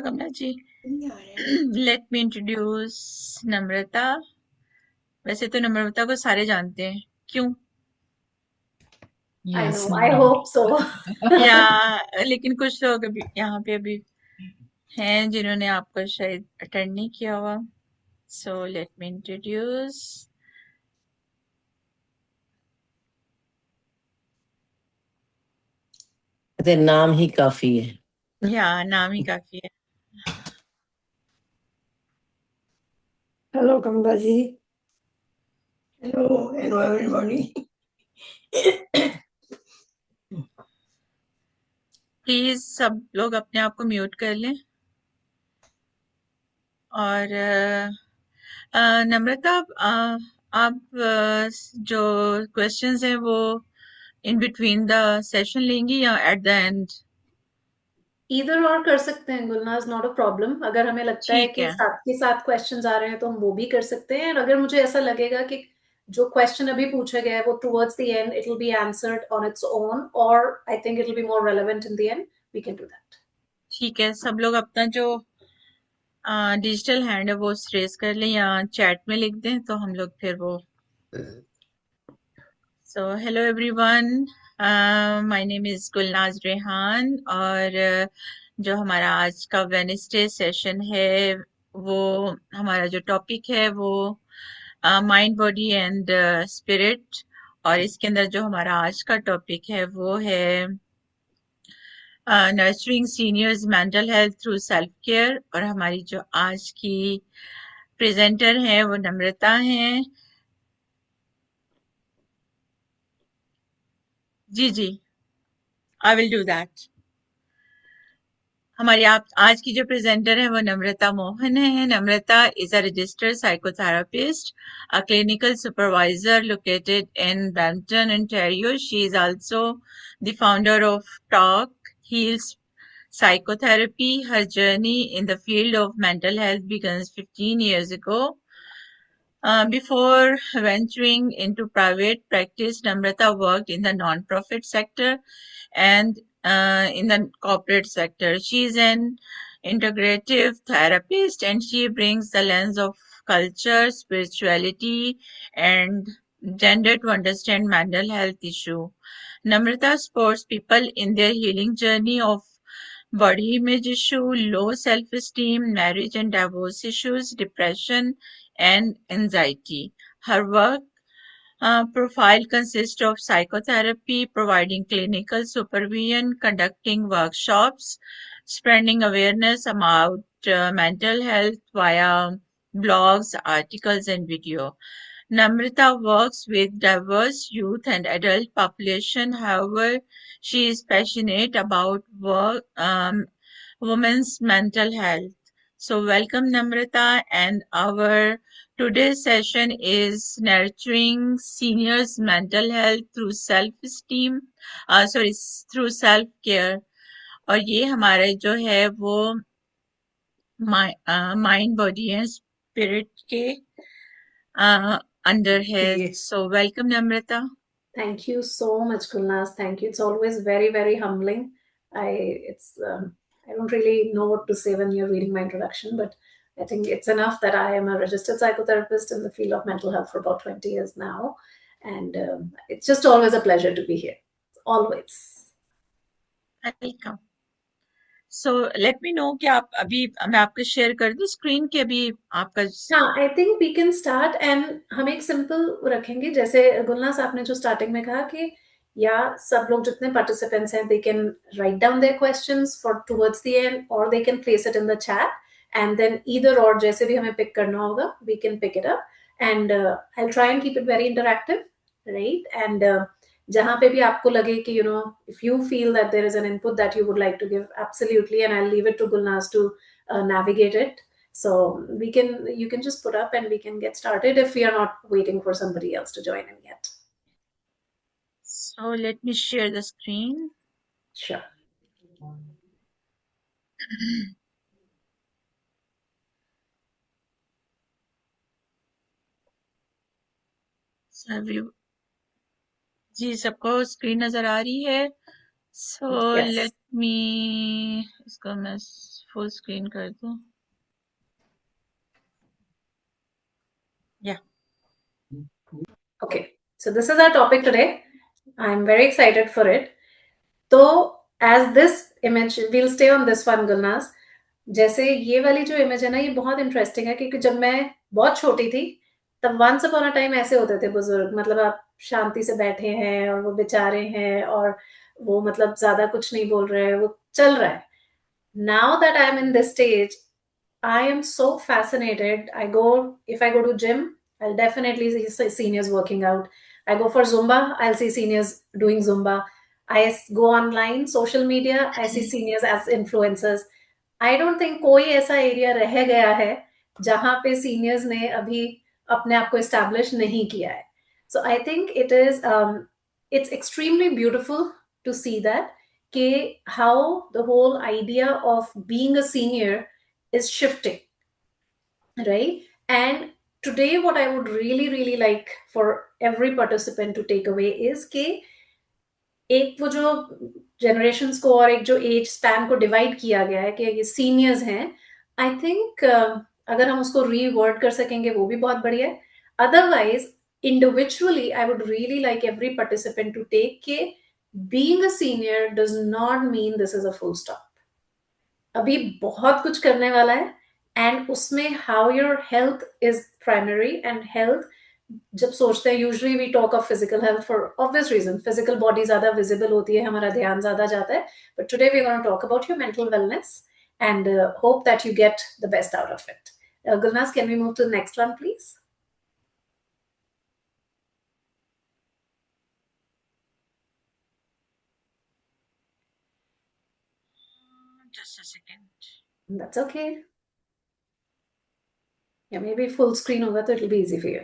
कमला जी। नहीं आ रहा है। लेट मी इंट्रोड्यूस नम्रता। वैसे तो नम्रता को सारे जानते हैं, क्यों? I Yes, know. no I doubt. hope so. या लेकिन कुछ लोग अभी यहाँ पे अभी हैं जिन्होंने आपको शायद अटेंड नहीं किया हुआ। So let me introduce. कहते नाम ही काफी है। या नाम ही काफी है। Hello, Kamla ji. Hello everybody. Please सब लोग अपने आप को म्यूट कर लें। और नम्रता, आप जो क्वेश्चंस हैं वो इन बिटवीन द सेशन लेंगी या एट द एंड? Either और कर सकते हैं गुलनाज, नॉट अ प्रॉब्लम। अगर हमें लगता है ठीक कि है, साथ के साथ क्वेश्चंस आ रहे हैं तो हम वो भी कर सकते हैं, और अगर मुझे ऐसा लगेगा कि जो क्वेश्चन अभी पूछा गया है वो towards the end it will be answered on its own, और I think it will be more relevant in the end, we can do that. ठीक है। सब लोग अपना जो डिजिटल हैंड है वो रेज कर लें या चैट में लिख दें तो हम लोग फिर वो। So hello everyone, my name is Gulnaz Rehan. और जो हमारा आज का वेडनेसडे सेशन है वो हमारा जो टॉपिक है वो माइंड बॉडी एंड स्पिरिट। और इसके अंदर जो हमारा आज का टॉपिक है वो है nurturing seniors mental health through self care. और हमारी जो आज की प्रेजेंटर है वो नम्रता हैं। जी जी, आई विल डू दैट। हमारी आप आज की जो प्रेजेंटर है वो नम्रता मोहन है। Namrata is a registered psychotherapist, a clinical supervisor located in Brampton, Ontario. She is also the founder of Talk Heals Psychotherapy. Her journey in the field of mental health began 15 years ago. Before venturing into private practice, Namrata worked in the non-profit sector and in the corporate sector. She is an integrative therapist and she brings the lens of culture, spirituality, and gender to understand mental health issue. Namrata supports people in their healing journey of body image issue, low self-esteem, marriage and divorce issues, depression, and anxiety. Her work profile consists of psychotherapy, providing clinical supervision, conducting workshops, spreading awareness about mental health via blogs, articles, and video. Namrita works with diverse youth and adult population. However, she is passionate about women's mental health. So welcome Namrata, and our today's session is nurturing seniors mental health through self-esteem, through self-care. और ये हमारे जो है वो mind body and spirit के under है। Okay. So welcome Namrata. Thank you so much, Gulnaz. Thank you. It's always very, very humbling. I don't really know what to say when you're reading my introduction, but I think it's enough that I am a registered psychotherapist in the field of mental health for about 20 years now. And it's just always a pleasure to be here. Always. Welcome. So let me know कि आप अभी मैं आपको share कर दूं screen के अभी आपका। हाँ, I think we can start, and हम एक सिंपल रखेंगे, जैसे गुलनास आपने जो स्टार्टिंग में कहा कि या सब लोग जितने पार्टिसिपेंट्स हैं they can write down their questions for towards the end, और they can place it in the chat, and then either और जैसे भी हमें पिक करना होगा we can pick it up, and I will try and keep it very interactive, right? And जहां पे भी आपको लगे कि you know if you feel that there is an input that you would like to give, absolutely, and I will leave it to Gulnaz to navigate it. So you can just put up and we can get started if we are not waiting for somebody else to join in yet. So let me share the screen. Sure. So जी सबको screen नजर आ रही है? So Yes. let मी इसको मैं full screen कर दूं. Yeah. Okay, so this is our topic today. I'm very excited for it. तो as this image, we'll stay on this one, Gulnaz. जैसे ये वाली जो इमेज है ना, ये बहुत इंटरेस्टिंग है क्योंकि जब मैं बहुत छोटी थी तब वंस अपॉन अ टाइम ऐसे होते थे बुजुर्ग, मतलब आप शांति से बैठे हैं और वो बेचारे हैं और वो मतलब ज्यादा कुछ नहीं बोल रहे हैं, वो चल रहा है. Now that I'm in this stage, I am so fascinated. If I go to gym, I'll definitely see seniors working out. I go for Zumba, I'll see seniors doing Zumba. Go online, social media, I see seniors as influencers. I don't think कोई ऐसा area रह गया है जहां पे seniors ने अभी अपने आप को एस्टैब्लिश नहीं किया है. So I think it's extremely beautiful to see that how the whole idea of being a senior is shifting, right? And today what I would really really like for every participant to take away is कि एक वो जो generations को और एक जो as span को divide किया गया है कि ये सीनियर्स हैं, आई थिंक अगर हम उसको रीवर्ड कर सकेंगे वो भी बहुत बढ़िया है. Otherwise individually I would really like every participant to take के being a senior does not mean this is a full stop. अभी बहुत कुछ करने वाला है एंड उसमें how your health is primary. And health जब सोचते हैं, usually we talk of physical health for obvious reason, physical body ज्यादा विजिबल होती है, हमारा ध्यान ज्यादा जाता है. But today we are gonna talk about your mental wellness and hope that you get the best out of it. Gulnaz, can we move to the next one, please? Just a second. That's okay. Yeah, maybe full screen होगा तो it'll be easy for you.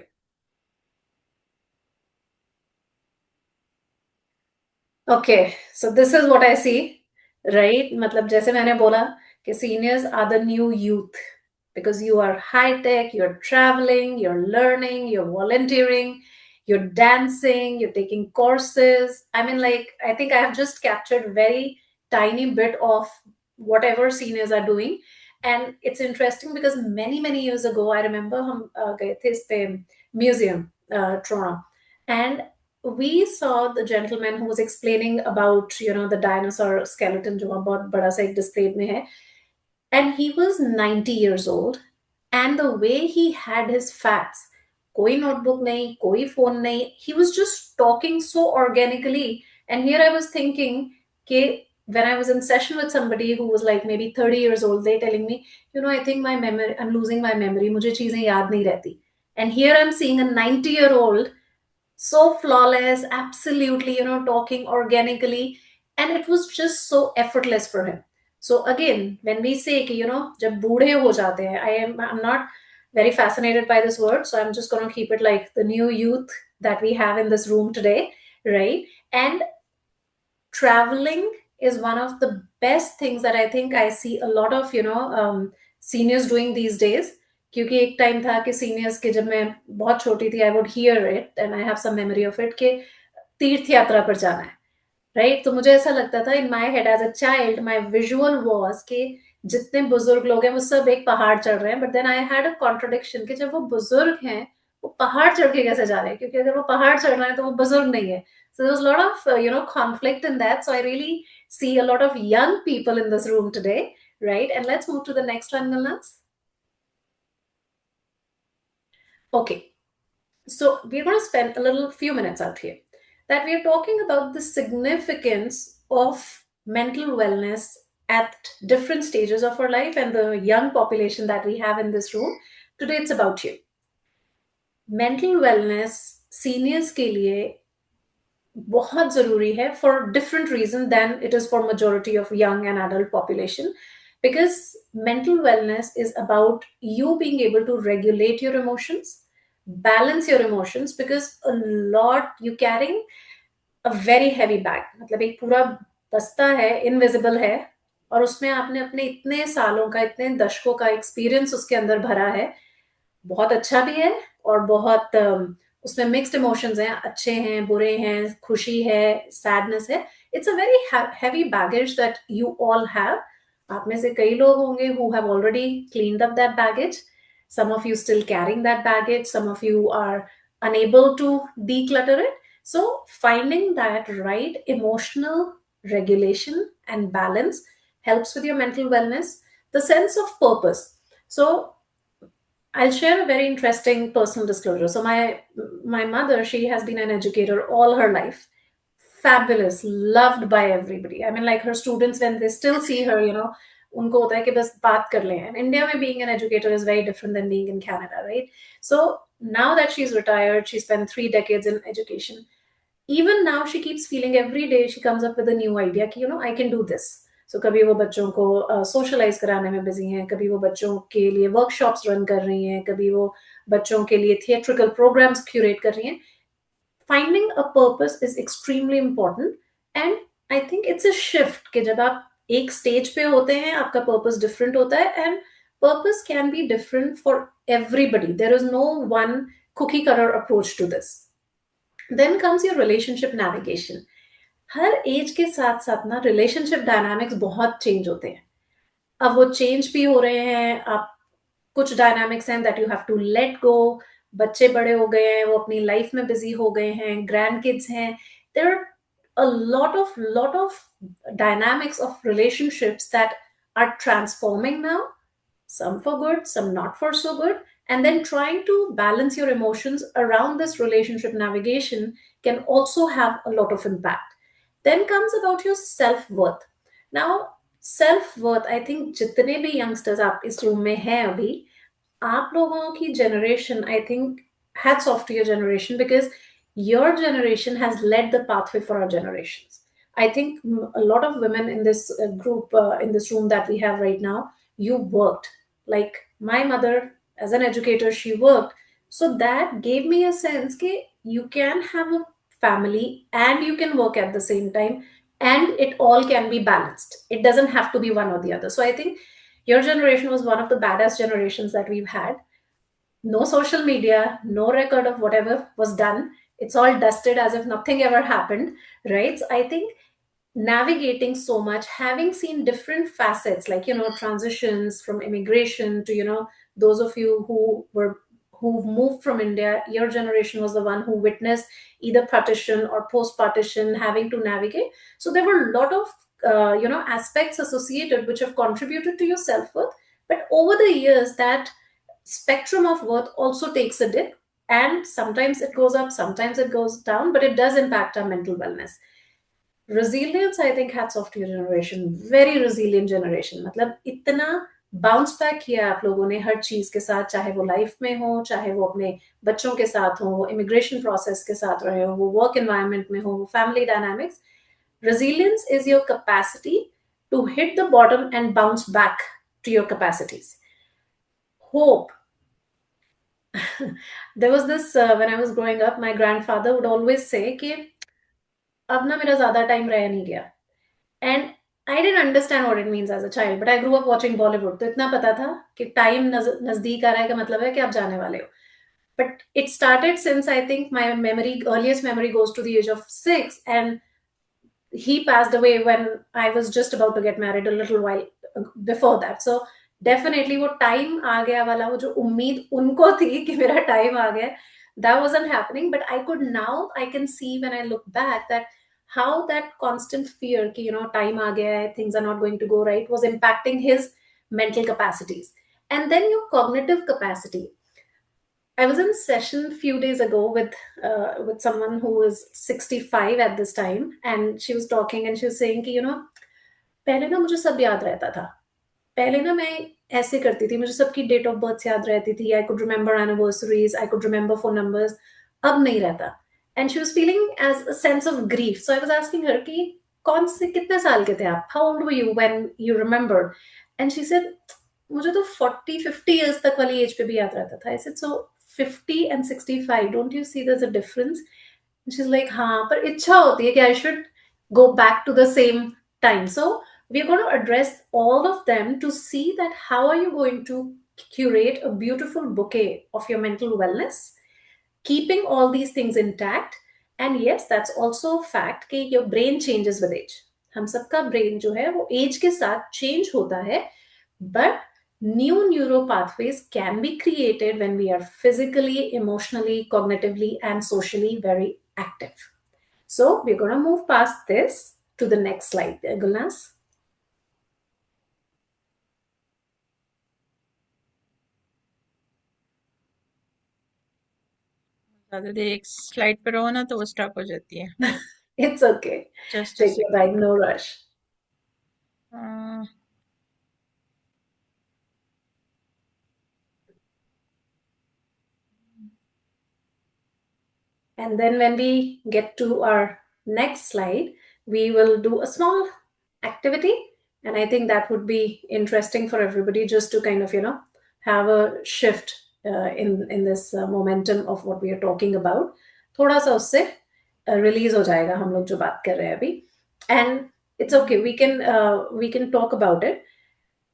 Okay, so this is what I see, right? मतलब जैसे मैंने बोला कि seniors are the new youth because you are high tech, you're traveling, you're learning, you're volunteering, you're dancing, you're taking courses. I mean, like, I think I have just captured very tiny bit of whatever seniors are doing. And it's interesting because many, many years ago, I remember हम गए थे इस पे museum, Toronto. And we saw the gentleman who was explaining about, the dinosaur skeleton जो वहाँ बहुत बड़ा सा एक display में है. And he was 90 years old. And the way he had his facts, koi notebook nahi, koi phone nahi, he was just talking so organically. And here I was thinking कि when I was in session with somebody who was like maybe 30 years old, they telling me, I think I'm losing my memory, मुझे चीजें याद नहीं रहती. And here I'm seeing a 90-year-old so flawless, absolutely, talking organically, and it was just so effortless for him. So again, when we say कि जब बूढ़े हो जाते हैं, I'm not very fascinated by this word, so I'm just going to keep it like the new youth that we have in this room today, right? And traveling is one of the best things that I think I see a lot of seniors doing these days. क्योंकि एक time था कि seniors के, जब मैं बहुत छोटी थी, I would hear it and I have some memory of it कि तीर्थ यात्रा पर जाना है, राइट? तो मुझे ऐसा लगता था, in my head as a child my visual was कि जितने बुजुर्ग लोग हैं वो सब एक पहाड़ चढ़ रहे हैं. But then I had a contradiction कि जब वो बुजुर्ग हैं वो पहाड़ चढ़ के कैसे जा रहे हैं, क्योंकि अगर वो पहाड़ चढ़ रहे हैं तो वो बुजुर्ग नहीं है. So there was a lot of conflict in that. So I really see a lot of young people in this room today, right? And let's move to the next one, Gulnaz. Okay, so we're going to spend a little few minutes out here that we are talking about the significance of mental wellness at different stages of our life and the young population that we have in this room. Today it's about you. Mental wellness seniors के लिए बहुत जरूरी है for different reason than it is for majority of young and adult population, because mental wellness is about you being able to regulate your emotions, balance your emotions, because a lot you carrying a very heavy bag, मतलब एक पूरा बस्ता है, invisible है, और उसमें आपने अपने इतने सालों का, इतने दशकों का एक्सपीरियंस उसके अंदर भरा है. बहुत अच्छा भी है और बहुत उसमें मिक्स्ड इमोशंस हैं, अच्छे हैं, बुरे हैं, खुशी है, सैडनेस है. it's a very heavy baggage that you all have. आप में से कई लोग होंगे who have already cleaned up that baggage. Some of you still carrying that baggage. Some of you are unable to declutter it. So finding that right emotional regulation and balance helps with your mental wellness. The sense of purpose. So I'll share a very interesting personal disclosure. So my mother, she has been an educator all her life. Fabulous, loved by everybody. I mean, like her students, when they still see her, उनको होता है कि बस बात कर लें. And India में being an educator is very different than being in Canada, right? So now that she's retired, she spent 3 decades in education. Even now she keeps feeling every day she comes up with a new idea कि I can do this. So कभी वो बच्चों को socialise कराने में busy हैं, कभी वो बच्चों के लिए वर्कशॉप्स रन कर रही हैं, कभी वो बच्चों के लिए थिएट्रिकल प्रोग्राम्स क्यूरेट कर रही हैं. Finding a purpose is extremely important, and I think it's a shift कि जब आप एक स्टेज पे होते हैं आपका पर्पस डिफरेंट होता है, and purpose can be different for everybody. There is no one cookie cutter approach to this. Then comes your relationship navigation. हर एज के साथ साथ ना रिलेशनशिप डायनामिक्स बहुत चेंज होते हैं. अब वो चेंज भी हो रहे हैं. आप कुछ डायनामिक्स हैं that you have to let go. बच्चे बड़े हो गए हैं, वो अपनी लाइफ में बिजी हो गए हैं, ग्रैंड किड्स हैं. There are a lot of dynamics of relationships that are transforming now, some for good, some not for so good. And then trying to balance your emotions around this relationship navigation can also have a lot of impact. Then comes about your self-worth. Now, self-worth, I think जितने भी youngsters आप इस room में हैं अभी, आप लोगों की generation, I think hats off to your generation, because your generation has led the pathway for our generations. I think a lot of women in this group, in this room that we have right now, you worked. Like my mother, as an educator, she worked. So that gave me a sense that you can have a family and you can work at the same time, and it all can be balanced. It doesn't have to be one or the other. So I think your generation was one of the baddest generations that we've had. No social media, no record of whatever was done. It's all dusted as if nothing ever happened, right? So I think navigating so much, having seen different facets, like transitions from immigration to those of you who moved from India. Your generation was the one who witnessed either partition or post partition, having to navigate. So there were a lot of aspects associated which have contributed to your self-worth. But over the years, that spectrum of worth also takes a dip, and sometimes it goes up, sometimes it goes down, but it does impact our mental wellness. Resilience, I think hats off to your generation. Very resilient generation. मतलब इतना bounce back किया आप लोगों ने हर चीज के साथ, चाहे वो लाइफ में हो, चाहे वो अपने बच्चों के साथ हो, वो इमिग्रेशन प्रोसेस के साथ रहे हो, वो वर्क एनवायरनमेंट में हो, वो family dynamics. Resilience is your capacity to hit the bottom and bounce back to your capacities. Hope. There was this, when I was growing up, my grandfather would always say कि अब ना मेरा ज्यादा time रह नहीं गया. And I didn't understand what it means as a child, but I grew up watching Bollywood. तो इतना पता था कि टाइम नजदीक आ रहा है का मतलब है कि आप जाने वाले हो. But it started since I think my earliest memory goes to the age of 6, and he passed away when I was just about to get married a little while before that. So definitely वो time आ गया वाला, वो जो उम्मीद उनको थी कि मेरा टाइम आ गया, that wasn't happening. But I can see when I look back that how that constant fear कि time आ गया है, things are not going to go right, was impacting his mental capacities. And then your cognitive capacity. I was in session a few days ago with someone who was 65 at this time, and she was talking and she was saying कि पहले ना मुझे सब याद रहता था. पहले ना मैं ऐसे करती थी, मुझे सबकी डेट ऑफ बर्थ याद रहती थी. I could remember anniversaries, I could remember phone numbers. अब नहीं रहता. And she was feeling as a sense of grief. So I was asking her कि कितने साल के थे आप, how old were you when you remembered. And she said मुझे तो 40-50 इयर्स तक वाली एज पे भी याद रहता था. I said so 50 and 65, don't you see there's a difference? And she's like, हाँ, पर इच्छा होती है कि I should go back to the same time. So we're going to address all of them to see that how are you going to curate a beautiful bouquet of your mental wellness, keeping all these things intact, And yes, that's also a fact कि your brain changes with age. हम सबका brain जो है वो age के साथ change होता है, but new neural pathways can be created when we are physically, emotionally, cognitively, and socially very active. So we're going to move past this to the next slide. Gulnaz? ज़्यादा देर एक slide पे रहो ना तो वो stuck हो जाती है. It's okay. Just a Take your time, no rush. second. And then when we get to our next slide, we will do a small activity. And I think that would be interesting for everybody just to kind of, have a shift in this momentum of what we are talking about. थोड़ा सा उससे release हो जाएगा हम लोग जो बात कर रहे हैं अभी. And it's okay. We can talk about it.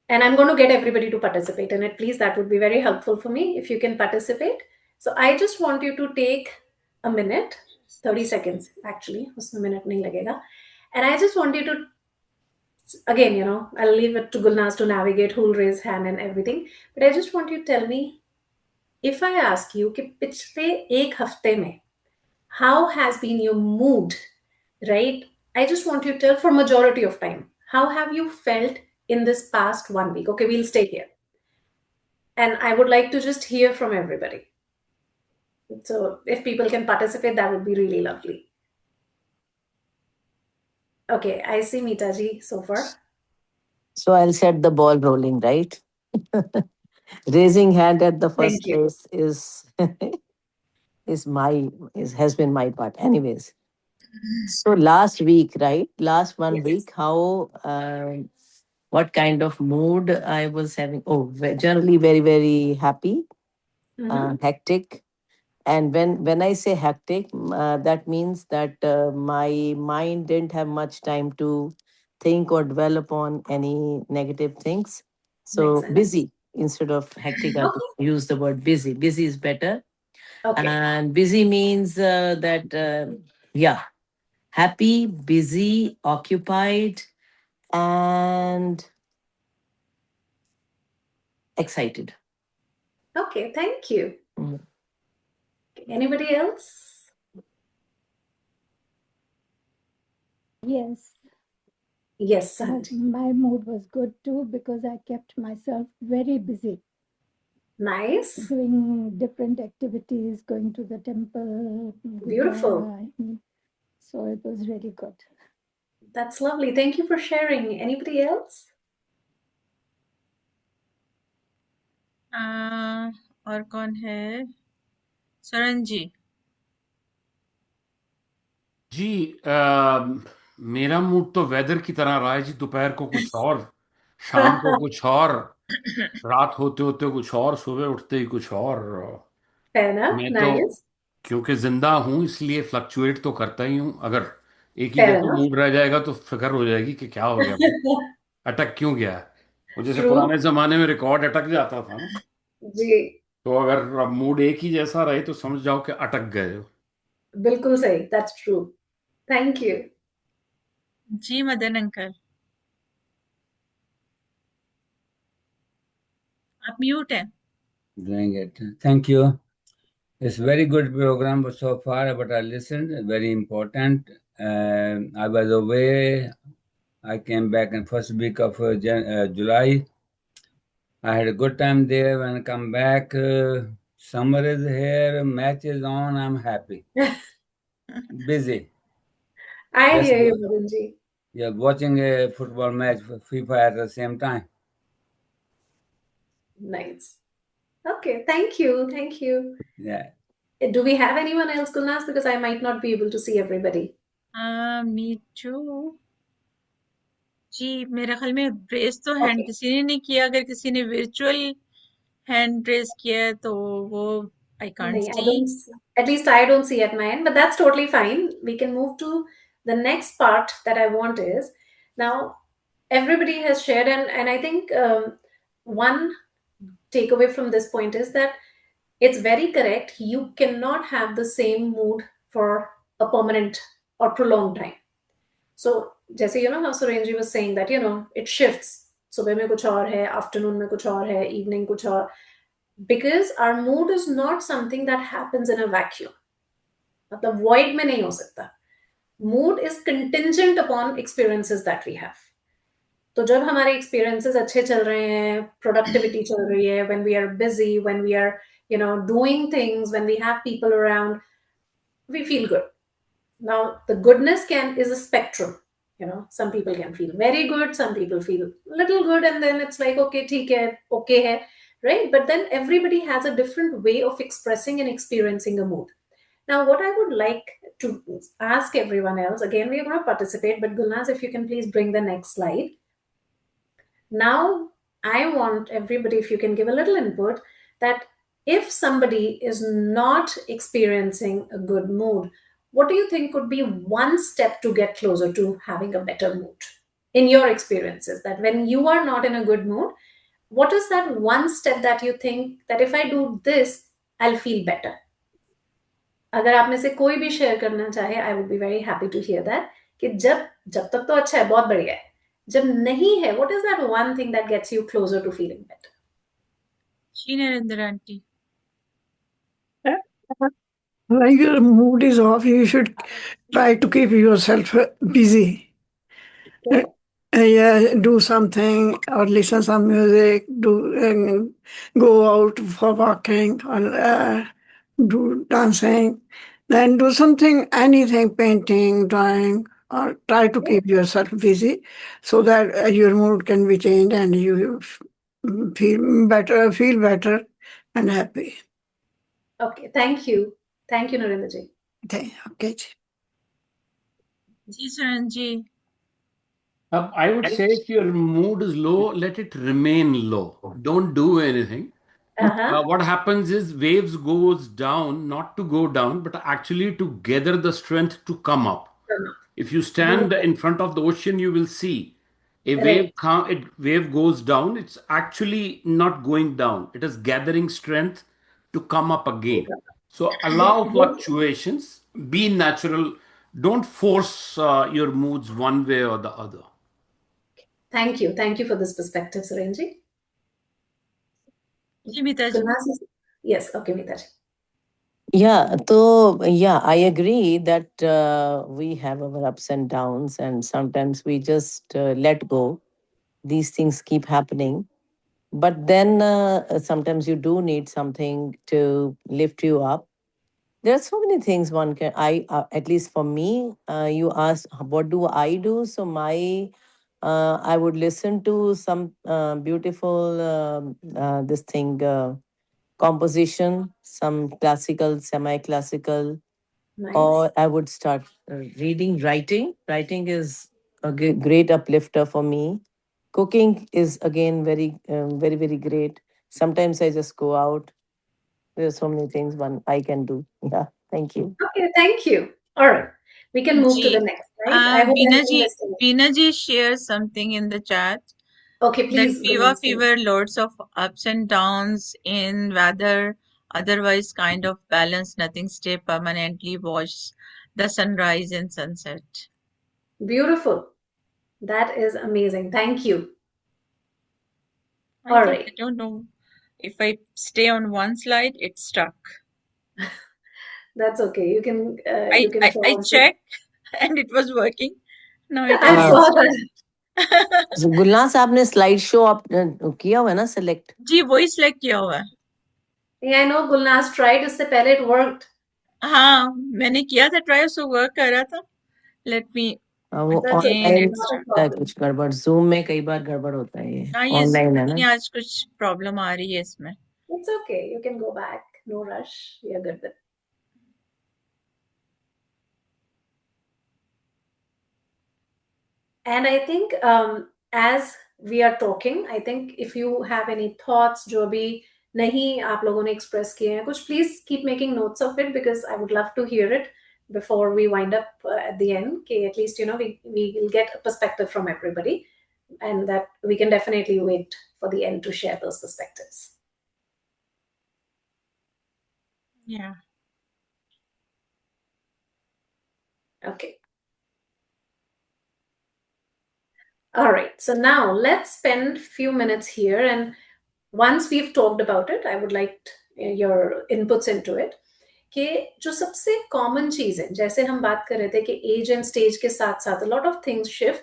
And I'm going to get everybody to participate in it. Please, that would be very helpful for me if you can participate. So I just want you to take a minute, 30 seconds actually, usme minute nahi lagega. And I just want you to, again, I'll leave it to Gulnaz to navigate who'll raise hand and everything. But I just want you to tell me, if I ask you कि पिछले एक हफ्ते में, how has been your mood, right? I just want you to tell for majority of time, how have you felt in this past 1 week? Okay, we'll stay here. And I would like to just hear from everybody. So if people can participate, that would be really lovely. Okay, I see Mitaji so far. So I'll set the ball rolling, right? Raising hand at the first Thank you. place has been my part. Anyways, so last week, right? Last one Yes. week, how what kind of mood I was having? Oh, generally very very happy, Mhm. hectic. And when I say hectic, that means that my mind didn't have much time to think or dwell upon any negative things. Makes So sense. busy instead of hectic, I would Okay. use the word busy. Busy is better. Okay. And busy means that, yeah, happy, busy, occupied, and excited. Okay. Thank you. Mm. Anybody else? Yes, Yes, Sanji. my mood was good too because I kept myself very busy Nice. doing different activities, going to the temple, Beautiful. Gurdwara. So it was really good. That's lovely. Thank you for sharing. Anybody else? और कौन है? सरन जी. जी मेरा mood तो weather की तरह रहा है जी। दोपहर को कुछ और, शाम को कुछ और, रात होते होते कुछ और, सुबह उठते ही कुछ और। Fair enough. मैं तो Nice. क्योंकि जिंदा हूं इसलिए फ्लक्चुएट तो करता ही हूं। अगर एक ही Fair जैसा enough. मूड रह जाएगा तो फिक्र हो जाएगी कि क्या हो गया भाई, अटक क्यों गया। वो जैसे True. पुराने जमाने में रिकॉर्ड अटक जाता था ना, जी तो अगर अब मूड एक ही जैसा रहे तो समझ जाओ कि अटक गए हो। बिल्कुल सही. That's true. Thank you. जी मदन अंकल. आप म्यूट हैं. Doing it. Thank you. It's very good program so far, but I listened. Very important. I was away. I came back in first week of July. I had a good time there. When I come back, summer is here. Match is on. I'm happy. Busy. I Just hear you, Madanji. yeah, watching a football match for FIFA at the same time. Nice. Okay. Thank you. Thank you. Yeah. Do we have anyone else, Gulnaz? Because I might not be able to see everybody. Me too. जी मेरे ख्याल में race तो hand Okay. किसी ने नहीं किया. अगर किसी ने वर्चुअल हैंड रेस किया है तो वो I can't No, see. at least I don't see at my end, but that's totally fine. We can move to the next part that I want is now everybody has shared, and I think one takeaway from this point is that it's very correct. You cannot have the same mood for a permanent or prolonged time. So जैसे how Surenji was saying that it shifts. सुबह में कुछ और है, afternoon में कुछ और है, evening कुछ और, because our mood is not something that happens in a vacuum. मतलब void में नहीं हो सकता. Mood is contingent upon experiences that we have. तो जब हमारे experiences अच्छे चल रहे हैं, productivity चल रही है, when we are busy, when we are doing things, when we have people around, we feel good. Now the goodness is a spectrum. Some people can feel very good, some people feel little good, and then it's like okay, theek hai, okay hai, right? But then everybody has a different way of expressing and experiencing a mood. Now what I would like to ask everyone else, again we are going to participate, but Gulnaz, if you can please bring the next slide. Now I want everybody, if you can give a little input, that if somebody is not experiencing a good mood, what do you think could be one step to get closer to having a better mood? In your experiences, that when you are not in a good mood, what is that one step that you think that if I do this, I'll feel better? अगर आप में से कोई भी share करना चाहे, I would be very happy to hear that. कि जब तक तो अच्छा है, बहुत बढ़िया है. जब नहीं है, what is that one thing that gets you closer to feeling better? She Narendra auntie. When your mood is off, you should try to keep yourself busy. Okay. Yeah, do something or listen some music. Go out for walking or do dancing. Then do something, anything, painting, drawing, or try to keep yourself busy so that your mood can be changed and you feel better and happy. Okay, thank you. Thank you, Narendra ji. Okay. Ji Saranji. I would say if your mood is low, let it remain low. Don't do anything. Uh-huh. What happens is waves goes down, not to go down, but actually to gather the strength to come up. If you stand Beautiful. in front of the ocean, you will see a Right. wave goes down. It's actually not going down. It is gathering strength to come up again. So allow fluctuations. Be natural. Don't force your moods one way or the other. Thank you. Thank you for this perspective, Surenji. Ji Mita ji. Yes, okay, Mita ji. Yeah, so yeah, I agree that we have our ups and downs, and sometimes we just let go. These things keep happening, but then sometimes you do need something to lift you up. There are so many things one can. I at least for me, you asked what do I do? So my I would listen to some beautiful this thing. Composition, some classical, semi classical, Nice. or I would start reading, writing. Writing is a great uplifter for me. Cooking is again very, very great. Sometimes I just go out. There's so many things one I can do. Yeah, thank you. Okay, thank you. All right. We can move to the next slide. I hope everyone is still. Veena ji shares something in the chat. Okay, That please. Viva Fever, loads of ups and downs in weather, otherwise kind of balance, nothing stay permanently, watch the sunrise and sunset. Beautiful. That is amazing. Thank you. I All think right. I don't know if I stay on one slide, it's stuck. That's okay. You can I checked and it was working. Now it I again saw stuck. that. So, Gulnaz आपने slide show आप किया हुआ है ना select? जी वही select किया हुआ है. Yeah, I know Gulnaz tried इससे पहले it worked. हाँ मैंने किया था ट्राई उसको वर्क कर रहा था. Let me वो That's okay. Online Not a होता है problem. कुछ गड़बड़, जूम में कई बार गड़बड़ होता है, ये हाँ ये ऑनलाइन है ना. आज कुछ प्रॉब्लम आ रही है इसमें. It's okay. You can go back. No rush. We are good with. And I think as we are talking, I think if you have any thoughts जो भी नहीं आप लोगों ने express किए हैं कुछ, please keep making notes of it because I would love to hear it before we wind up at the end. Okay, at least we will get a perspective from everybody, and that we can definitely wait for the end to share those perspectives. Yeah. Okay. All right. So now let's spend few minutes here, and once we've talked about it, I would like your inputs into it. कि जो सबसे common चीज है, जैसे हम बात कर रहे थे कि एज एंड स्टेज के साथ साथ a lot of things shift.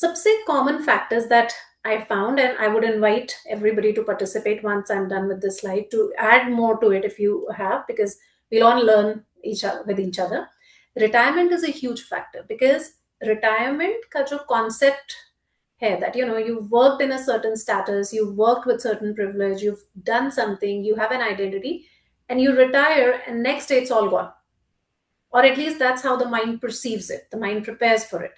सबसे common factors that I found, and I would invite everybody to participate once I'm done with this slide to add more to it if you have, because we'll all learn each other with each other. Retirement is a huge factor because retirement का जो concept है, that you've worked in a certain status, you've worked with certain privilege, you've done something, you have an identity, and you retire, and next day it's all gone, or at least that's how the mind perceives it, the mind prepares for it.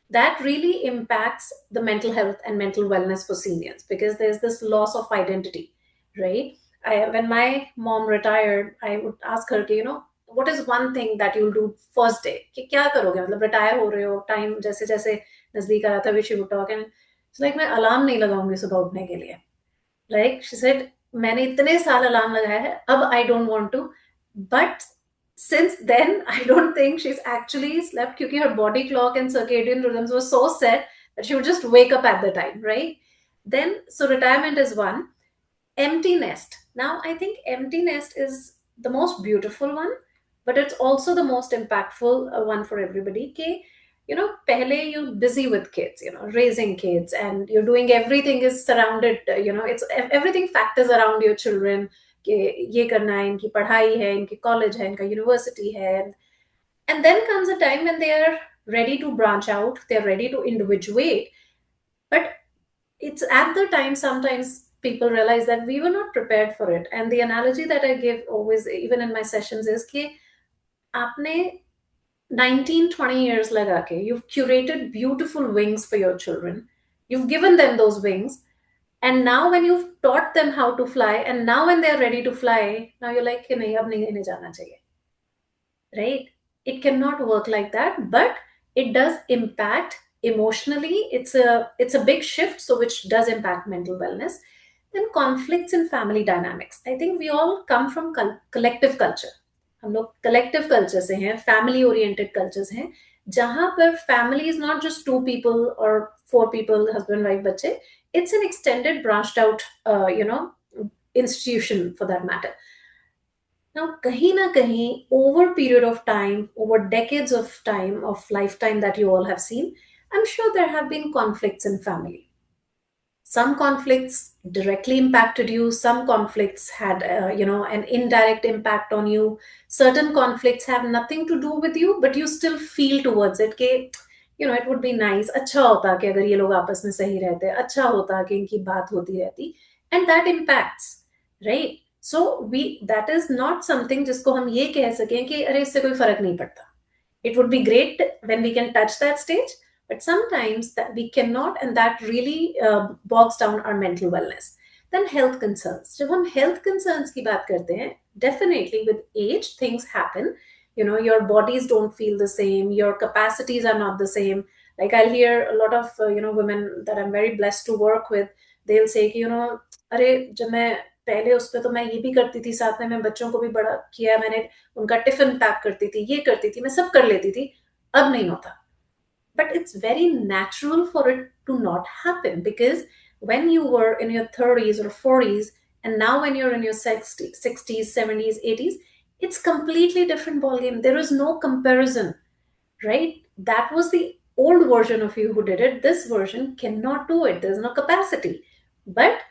That really impacts the mental health and mental wellness for seniors because there's this loss of identity, right? When my mom retired, I would ask her, what is one thing that you'll do first day? कि क्या करोगे, मतलब retire हो रहे हो, time जैसे जैसे नजदीक आ रहा था, she would talk, and it's like मैं alarm नहीं लगाऊंगी सुबह उठने के लिए. Like she said, मैंने इतने साल अलार्म लगाया है, अब I don't want to. But since then, I don't think she's actually slept because her body clock and circadian rhythms were so set that she would just wake up at the time, right? Then, so retirement is one. Empty nest. Now, I think empty nest is the most beautiful one, but it's also the most impactful one for everybody. Ke, pehle you're busy with kids, raising kids, and you're doing everything is surrounded, it's everything factors around your children. कि ये करना है, इनकी पढ़ाई है, इनकी college है, इनका यूनिवर्सिटी है, and then comes a time when they are ready to branch out, they're ready to individuate, but it's at the time sometimes people realize that we were not prepared for it. And the analogy that I give always, even in my sessions, is कि आपने 19-20 years लगा के you've curated beautiful wings for your children, you've given them those wings, and now when you've taught them how to fly, and now when they're ready to fly, now you're like कि नहीं अब नहीं इन्हें जाना चाहिए, right? It cannot work like that, but it does impact emotionally. It's a big shift, so which does impact mental wellness. Then conflicts in family dynamics. I think we all come from collective culture. हम लोग collective culture से हैं, family oriented cultures हैं, जहां पर family is not just 2 people or 4 people, husband, wife, बच्चे. It's an extended, branched out, institution for that matter. Now, kahin na kahin, over period of time, over decades of time, of lifetime that you all have seen, I'm sure there have been conflicts in family. Some conflicts directly impacted you. Some conflicts had, an indirect impact on you. Certain conflicts have nothing to do with you, but you still feel towards it. कि, it would be nice. अच्छा होता कि अगर ये लोग आपस में सही रहते. अच्छा होता कि इनकी बात होती रहती. And that impacts, right? So that is not something जिसको हम ये कह सकें कि अरे इससे कोई फर्क नहीं पड़ता. It would be great when we can touch that stage, but sometimes that we cannot, and that really bogs down our mental wellness. Then health concerns. जब हम health concerns की बात करते हैं, definitely with age things happen. Your bodies don't feel the same, your capacities are not the same. Like I'll hear a lot of women that I'm very blessed to work with. They'll say कि अरे जब मैं पहले उस पर तो मैं ये भी करती थी, साथ में मैं बच्चों को भी बड़ा किया, मैंने उनका टिफिन पैक करती थी, ये करती थी, मैं सब कर लेती थी, अब नहीं होता. But it's very natural for it to not happen because when you were in your 30s or 40s, and now when you're in your 60s, 70s, 80s, it's completely different ballgame. There is no comparison, right? That was the old version of you who did it. This version cannot do it. There's no capacity. But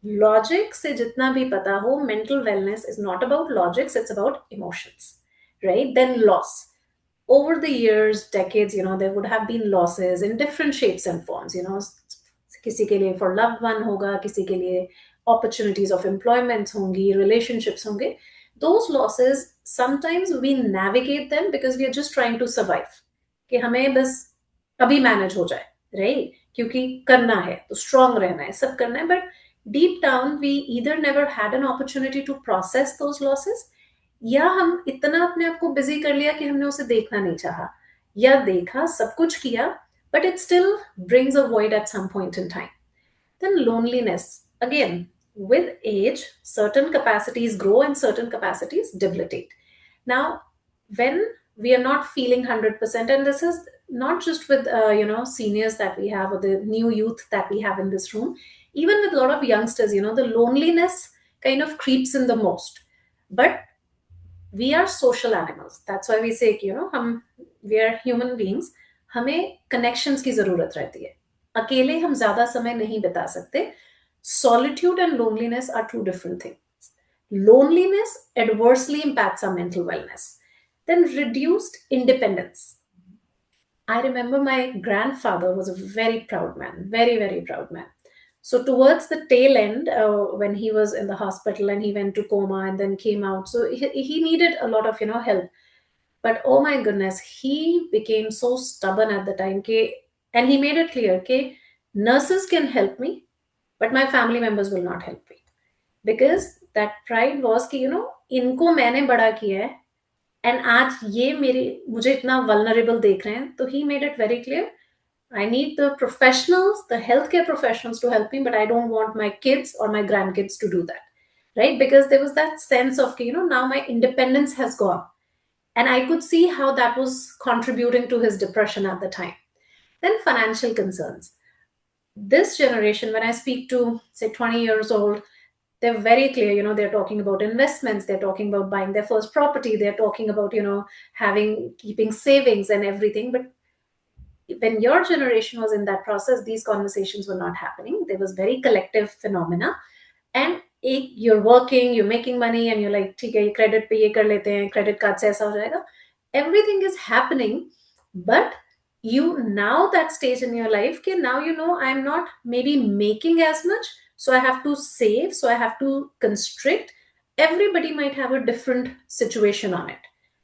logic se jitna bhi pata ho, mental wellness is not about logics, it's about emotions, right? Then loss. Over the years, decades, there would have been losses in different shapes and forms, किसी के लिए for loved one होगा, किसी के लिए opportunities of employment होंगी, relationships होंगे. Those losses, sometimes we navigate them because we are just trying to survive. कि हमें बस अभी manage हो जाए, right? क्योंकि करना है, तो strong रहना है, सब करना है, but deep down, we either never had an opportunity to process those losses, या हम इतना अपने आप को बिजी कर लिया कि हमने उसे देखना नहीं चाहा, या देखा, सब कुछ किया, but it still brings a void at some point in time. Then loneliness. Again, with age, certain capacities grow and certain capacities debilitate. Now, when we are not feeling 100%. And this is not just with seniors that we have, or the new youth that we have in this room. Even with a lot of youngsters, the loneliness kind of creeps in the most. But we are social animals. That's why we say we are human beings. हमें connections की जरूरत रहती है. अकेले हम ज्यादा समय नहीं बिता सकते. Solitude and loneliness are two different things. Loneliness adversely impacts our mental wellness. Then reduced independence. I remember my grandfather was a very proud man, very, very proud man. So towards the tail end, when he was in the hospital and he went to coma and then came out, so he needed a lot of help. But oh my goodness, he became so stubborn at the time, and he made it clear, nurses can help me, but my family members will not help me, because that pride was कि इनको मैंने बड़ा किया है, and आज ये मुझे इतना वल्नरेबल देख रहे हैं. तो he made it very clear, I need the professionals, the healthcare professionals to help me, but I don't want my kids or my grandkids to do that. Right? Because there was that sense of, now my independence has gone. And I could see how that was contributing to his depression at the time. Then financial concerns. This generation, when I speak to, say, 20 years old, they're very clear, they're talking about investments, they're talking about buying their first property, they're talking about, keeping savings and everything. But when your generation was in that process, these conversations were not happening. There was very collective phenomena. And you're working, you're making money, and you're like, ठीक है, credit पे ये कर लेते हैं, credit card से ऐसा हो जाएगा. Everything is happening, but you now that stage in your life, now I'm not maybe making as much, so I have to save, so I have to constrict. Everybody might have a different situation on it,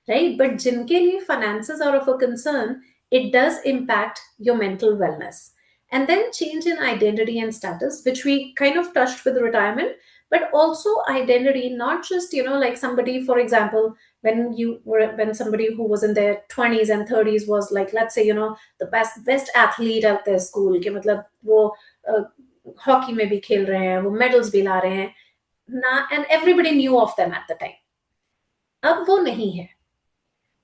right? But जिनके लिए finances are of a concern, it does impact your mental wellness. And then change in identity and status, which we kind of touched with retirement, but also identity, not just, like somebody, for example, when somebody who was in their 20s and 30s was like, let's say, the best athlete at their school, कि मतलब वो hockey में भी खेल रहे हैं, वो medals भी ला रहे हैं, and everybody knew of them at the time. अब वो नहीं है,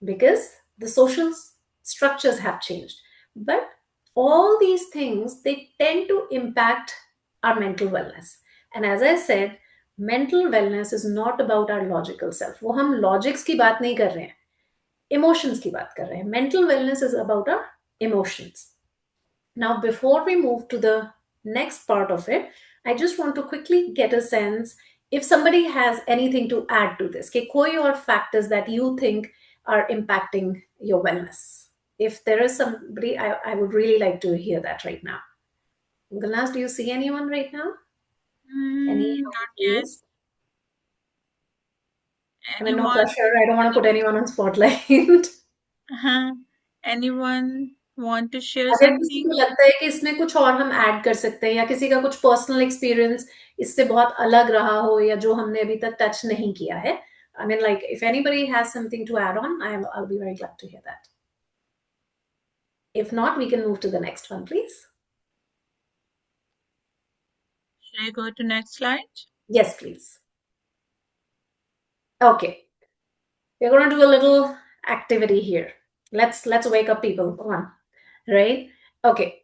because the social structures have changed. But all these things, they tend to impact our mental wellness. And as I said, mental wellness is not about our logical self. वो हम logics की बात नहीं कर रहे हैं, emotions की बात कर रहे हैं. Mental wellness is about our emotions. Now, before we move to the next part of it, I just want to quickly get a sense if somebody has anything to add to this. कोई और factors that you think are impacting your wellness. If there is somebody, I would really like to hear that right now. Gulnaz, do you see anyone right now? Any Not yet. I mean, no Anyone? pressure. I don't want to put anyone on spotlight. Anyone want to share अगर किसी something? को लगता है कि इसमें कुछ और हम ऐड कर सकते हैं, या किसी का कुछ पर्सनल एक्सपीरियंस इससे बहुत अलग रहा हो, या जो हमने अभी तक टच नहीं किया है, I mean, like, if anybody has something to add on, I'll be very glad to hear that. If not, we can move to the next one, please. Should I go to next slide? Yes, please. Okay. We're going to do a little activity here. Let's wake up people. Come on. Right? Okay.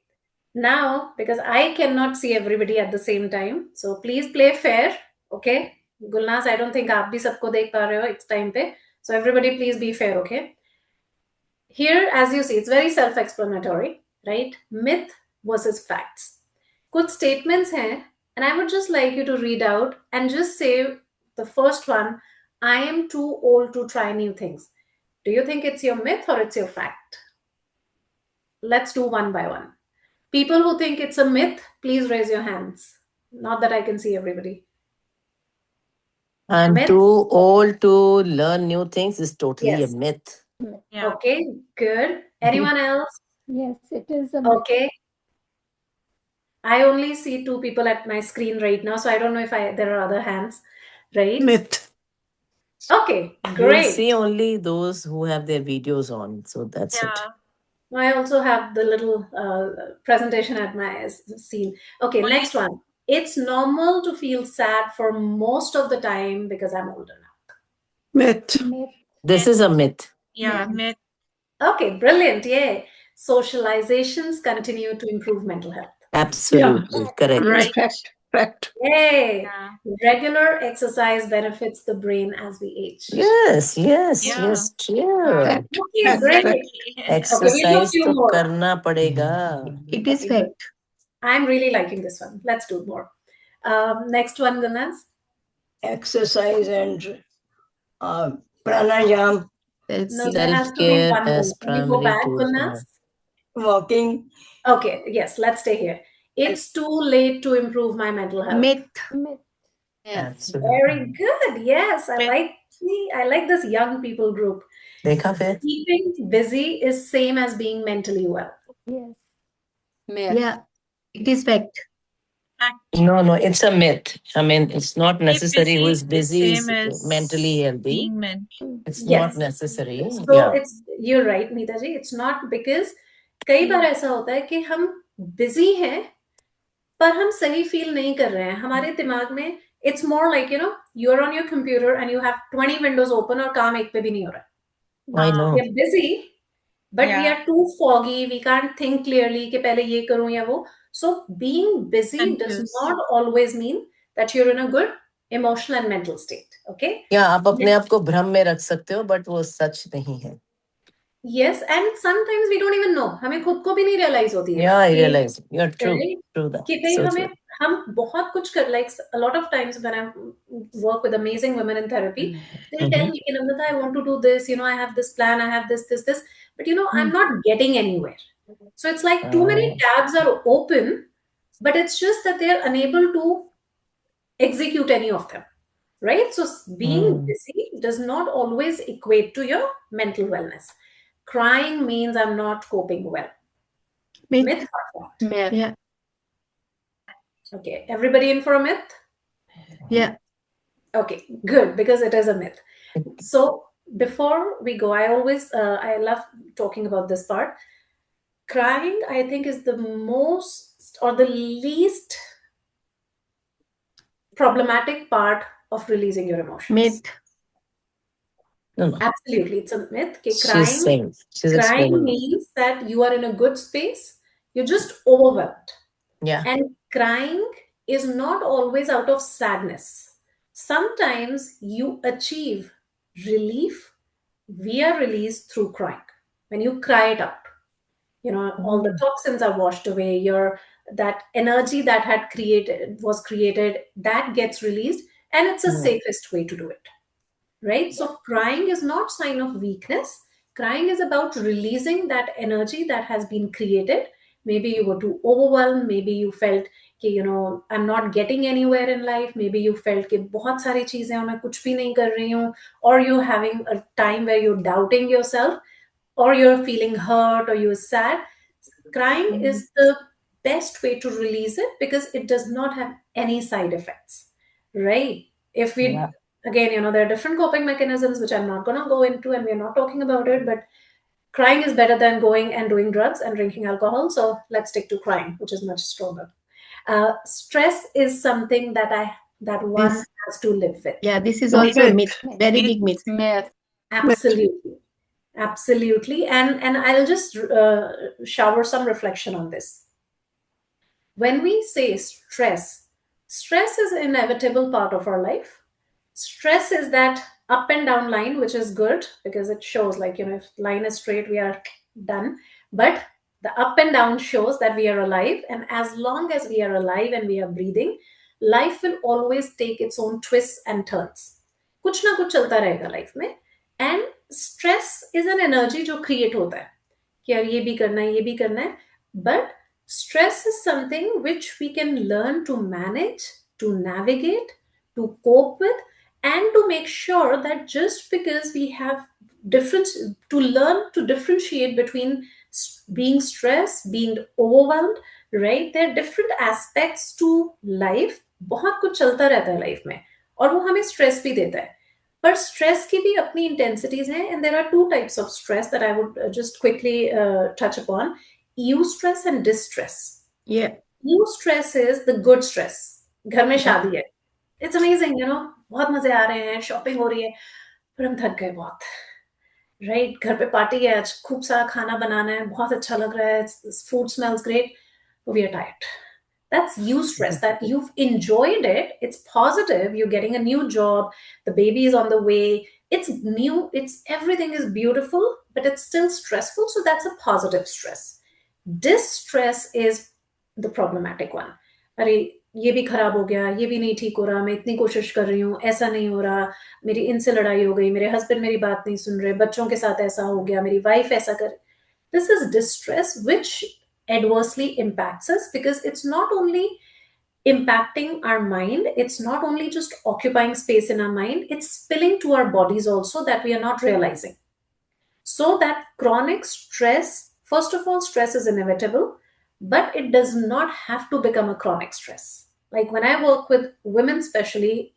Now, because I cannot see everybody at the same time, so please play fair. Okay? Gulnaz, I don't think आप भी सबको देख पा रहे हो इस time पे. So everybody please be fair, okay? Here, as you see, it's very self-explanatory, right? Myth versus facts. Good statements हैं, and I would just like you to read out and just say the first one, I am too old to try new things. Do you think it's your myth or it's your fact? Let's do one by one. People who think it's a myth, please raise your hands. Not that I can see everybody. I'm Myth? too old to learn new things is totally Yes. a myth. Yeah. Okay, good. Anyone else? Yes, it is a myth. Okay. I only see two people at my screen right now, so I don't know if there are other hands, right? Myth. Okay, You'll great. see only those who have their videos on. So that's it. Yeah. I also have the little presentation at my scene. Okay, Only- next one. It's normal to feel sad for most of the time because I'm older now. Myth. Myth. This is a myth. Yeah, myth. Okay, brilliant. Yay. Socializations continue to improve mental health. Absolutely correct. Right. Fact. Yay. Yeah. Regular exercise benefits the brain as we age. Yes, yes, Yeah. yes, sure. Fact. Okay, Fact. great. Exactly. Okay, we'll do a Exercise few तो more. करना पड़ेगा. It is Okay, good. fact. I'm really liking this one. Let's do more. Next one, Ganas. Exercise and pranayam, No, there has to be Self-care one more. as Can we go primary back, tool for Gulnaz? walking. Okay, yes, let's stay here. It's too late to improve my mental health. Myth. Absolutely. Very good. Yes, I like this young people group. देखा फिर? Keeping busy is same as being mentally well. Yes. Yeah, it is fact. Fact. No, it's a myth. I mean, it's not Keep necessary who is busy same is as mentally healthy. being mental. It's Yes. not necessary. So Yeah. you're right, Meeta ji. It's not because कई बार ऐसा होता है कि हम busy हैं पर हम सही feel नहीं कर रहे हैं. हमारे दिमाग में it's more like you're on your computer and you have 20 windows open और काम एक पे भी नहीं हो रहा. I know. We're busy, but we Yeah. are too foggy. We can't think clearly कि पहले ये करूं या वो. So being busy does Confused. not always mean that you're in a good emotional and mental state. Okay? या आप अपने आप को भ्रम में रख सकते हो बट वो सच नहीं है. Yes, and sometimes we don't even know. हमें खुद को भी नहीं realize होती है. Yeah, I कि- realize. You're true. Right? True that. कि भाई So हमें true. हम बहुत कुछ कर like a lot of times when I work with amazing women in therapy, they tell me, Namrta, I want to do this. I have this plan. I have this, but I'm not getting anywhere. So it's like too many tabs are open, but it's just that they're unable to execute any of them. Right? So being busy does not always equate to your mental wellness. Crying means I'm not coping well. Myth or fact? Yeah. Okay, everybody in for a myth? Yeah. Okay, good, because it is a myth. So before we go, I love talking about this part. Crying, I think, is the most or the least problematic part of releasing your emotions. Myth. No. Absolutely, it's a myth. Okay, She's saying. She's crying explaining. means that you are in a good space. You're just overwhelmed. Yeah. And crying is not always out of sadness. Sometimes you achieve relief via release through crying. When you cry it out, all the toxins are washed away. That energy that was created, that gets released, and it's the safest way to do it. Right? So crying is not sign of weakness. Crying is about releasing that energy that has been created. Maybe you were too overwhelmed. Maybe you felt कि I'm not getting anywhere in life. Maybe you felt कि बहुत सारी चीजें हैं, मैं कुछ भी नहीं कर रही हूँ. Or you're having a time where you're doubting yourself, or you're feeling hurt, or you're sad. Crying is the best way to release it because it does not have any side effects. Right? If we Again, there are different coping mechanisms which I'm not going to go into, and we're not talking about it, but crying is better than going and doing drugs and drinking alcohol. So let's stick to crying, which is much stronger. Stress is something that one has to live with. Yeah, this is also a myth. Very big myth. Absolutely. And I'll just shower some reflection on this. When we say stress is an inevitable part of our life. Stress is that up and down line, which is good because it shows if line is straight, we are done. But the up and down shows that we are alive. And as long as we are alive and we are breathing, life will always take its own twists and turns. कुछ ना कुछ चलता रहेगा life में. And stress is an energy जो create होता है. कि यार ये भी करना है, ये भी करना है. But stress is something which we can learn to manage, to navigate, to cope with, and to make sure that just because we have to learn to differentiate between being stressed, being overwhelmed, right? There are different aspects to life. बहुत कुछ चलता रहता है life में और वो हमें stress भी देता है. पर स्ट्रेस की भी अपनी इंटेंसिटीज हैं, and there are two types of stress that I would just quickly touch upon. Eustress and distress. Yeah. Eustress is the good stress. घर में शादी है. It's amazing, बहुत मजे आ रहे हैं, शॉपिंग हो रही है, पर हम थक गए बहुत. राइट, घर पे पार्टी है आज, खूब सारा खाना बनाना है, बहुत अच्छा लग रहा है, food smells great, we are tired. That's you stress that you've enjoyed it. It's positive. You're getting a new job. The baby is on the way. It's new. It's everything is beautiful, but it's still stressful. So that's a positive stress. Distress is the problematic one. अरे ये भी खराब हो गया, ये भी नहीं ठीक हो रहा, मैं इतनी कोशिश कर रही हूँ, ऐसा नहीं हो रहा, मेरी इनसे लड़ाई हो गई, मेरे हस्बैंड मेरी बात नहीं सुन रहे, बच्चों के साथ ऐसा हो गया, मेरी वाइफ ऐसा कर. This is distress which adversely impacts us because it's not only impacting our mind, it's not only just occupying space in our mind, it's spilling to our bodies also that we are not realizing. So that chronic stress, first of all, stress is inevitable, but it does not have to become a chronic stress. Like when I work with women, especially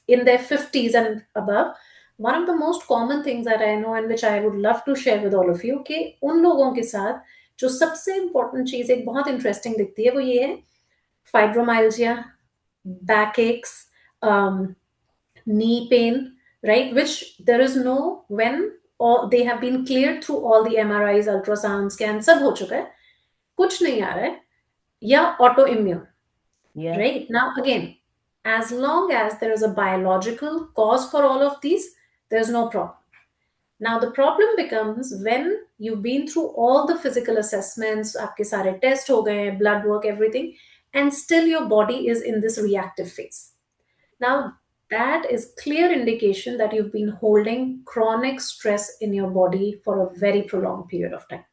in their 50s and above, one of the most common things that I know and which I would love to share with all of you कि उन लोगों के साथ जो सबसे important चीज एक बहुत interesting दिखती है वो ये है fibromyalgia, backaches, knee pain, right? Which there is no when or they have been cleared through all the MRIs, ultrasound scan, सब हो चुका है, कुछ नहीं आ रहा है, या autoimmune, Yeah. right? Now again, as long as there is a biological cause for all of these, there's no problem. Now the problem becomes when you've been through all the physical assessments, आपके सारे test हो गए, blood work, everything, and still your body is in this reactive phase. Now that is clear indication that you've been holding chronic stress in your body for a very prolonged period of time.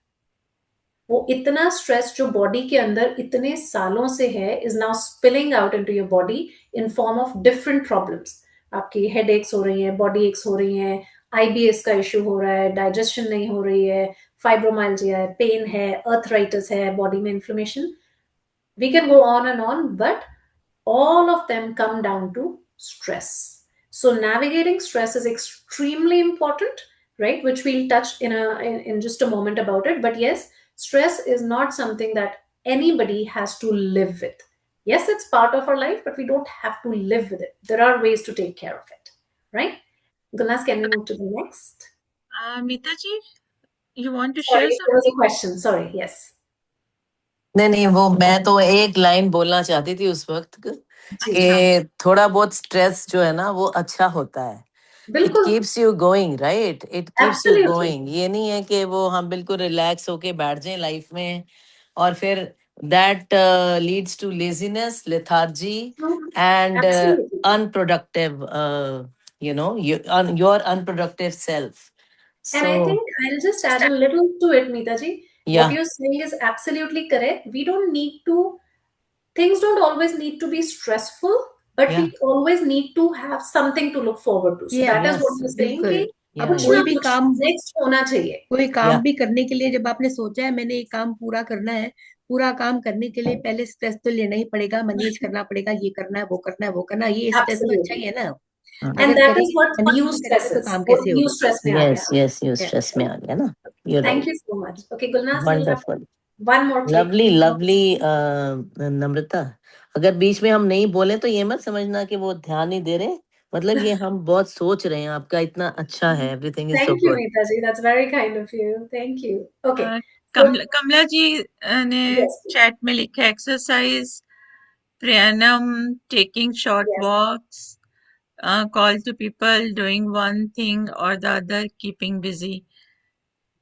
वो इतना stress जो body के अंदर इतने सालों से है is now spilling out into your body in form of different problems. आपकी हेड एक्स हो रही हैं, बॉडी एक्स हो रही हैं, आईबीएस का इश्यू हो रहा है, डाइजेशन नहीं हो रही है, फाइब्रोमाइल्जिया है, पेन है, अर्थराइटिस है, बॉडी में inflammation. We can go on and on, but all of them come down to stress. So navigating stress is extremely important, right? Which we'll touch in just a moment about it. But yes, stress is not something that anybody has to live with. Yes, it's part of our life, but we don't have to live with it. There are ways to take care of it, right? Gulnaz, can we move to the next? Mitaji, you want to Sorry, share there was a something? question. Sorry, yes. नहीं नहीं, वो मैं तो एक line बोलना चाहती थी उस वक्त कि थोड़ा बहुत स्ट्रेस जो है ना वो अच्छा होता है. It keeps you going, right? It keeps you going. ये नहीं है कि वो हम बिल्कुल रिलैक्स होके बैठ जाएं लाइफ में और फिर that leads to laziness, lethargy and unproductive, you know, your unproductive self. And I think I'll just add a little to it, Mitaji. Yeah. What you're saying is absolutely correct. We don't need to, things don't always need to be stressful, but we always need to have something to look forward to. So that is what you're saying कि अब कोई भी काम next होना चाहिए. कोई काम भी करने के लिए जब आपने सोचा है मैंने ये काम पूरा करना है, पूरा काम करने के लिए पहले स्ट्रेस तो लेना ही पड़ेगा, मैनेज करना पड़ेगा, ये करना है, वो करना है, वो करना है, ये स्ट्रेस तो अच्छा ही है ना. And that is what new stress is. What new stress में आ गया. Yes, new stress में आ गया ना. Thank you so much. Okay, Gulnaz, wonderful. One more click. Lovely, नम्रता. अगर बीच में हम नहीं बोले तो ये मत समझना कि वो ध्यान नहीं दे रहे. मतलब ये हम बहुत सोच रहे हैं. आपका इतना अच्छा है. Everything is so good. Thank you, Neetaji. That's very kind of you. Thank you. Okay. कमला जी ने चैट में लिखा exercise, pranayama, taking short walks, call to people, doing one thing or the other, keeping busy.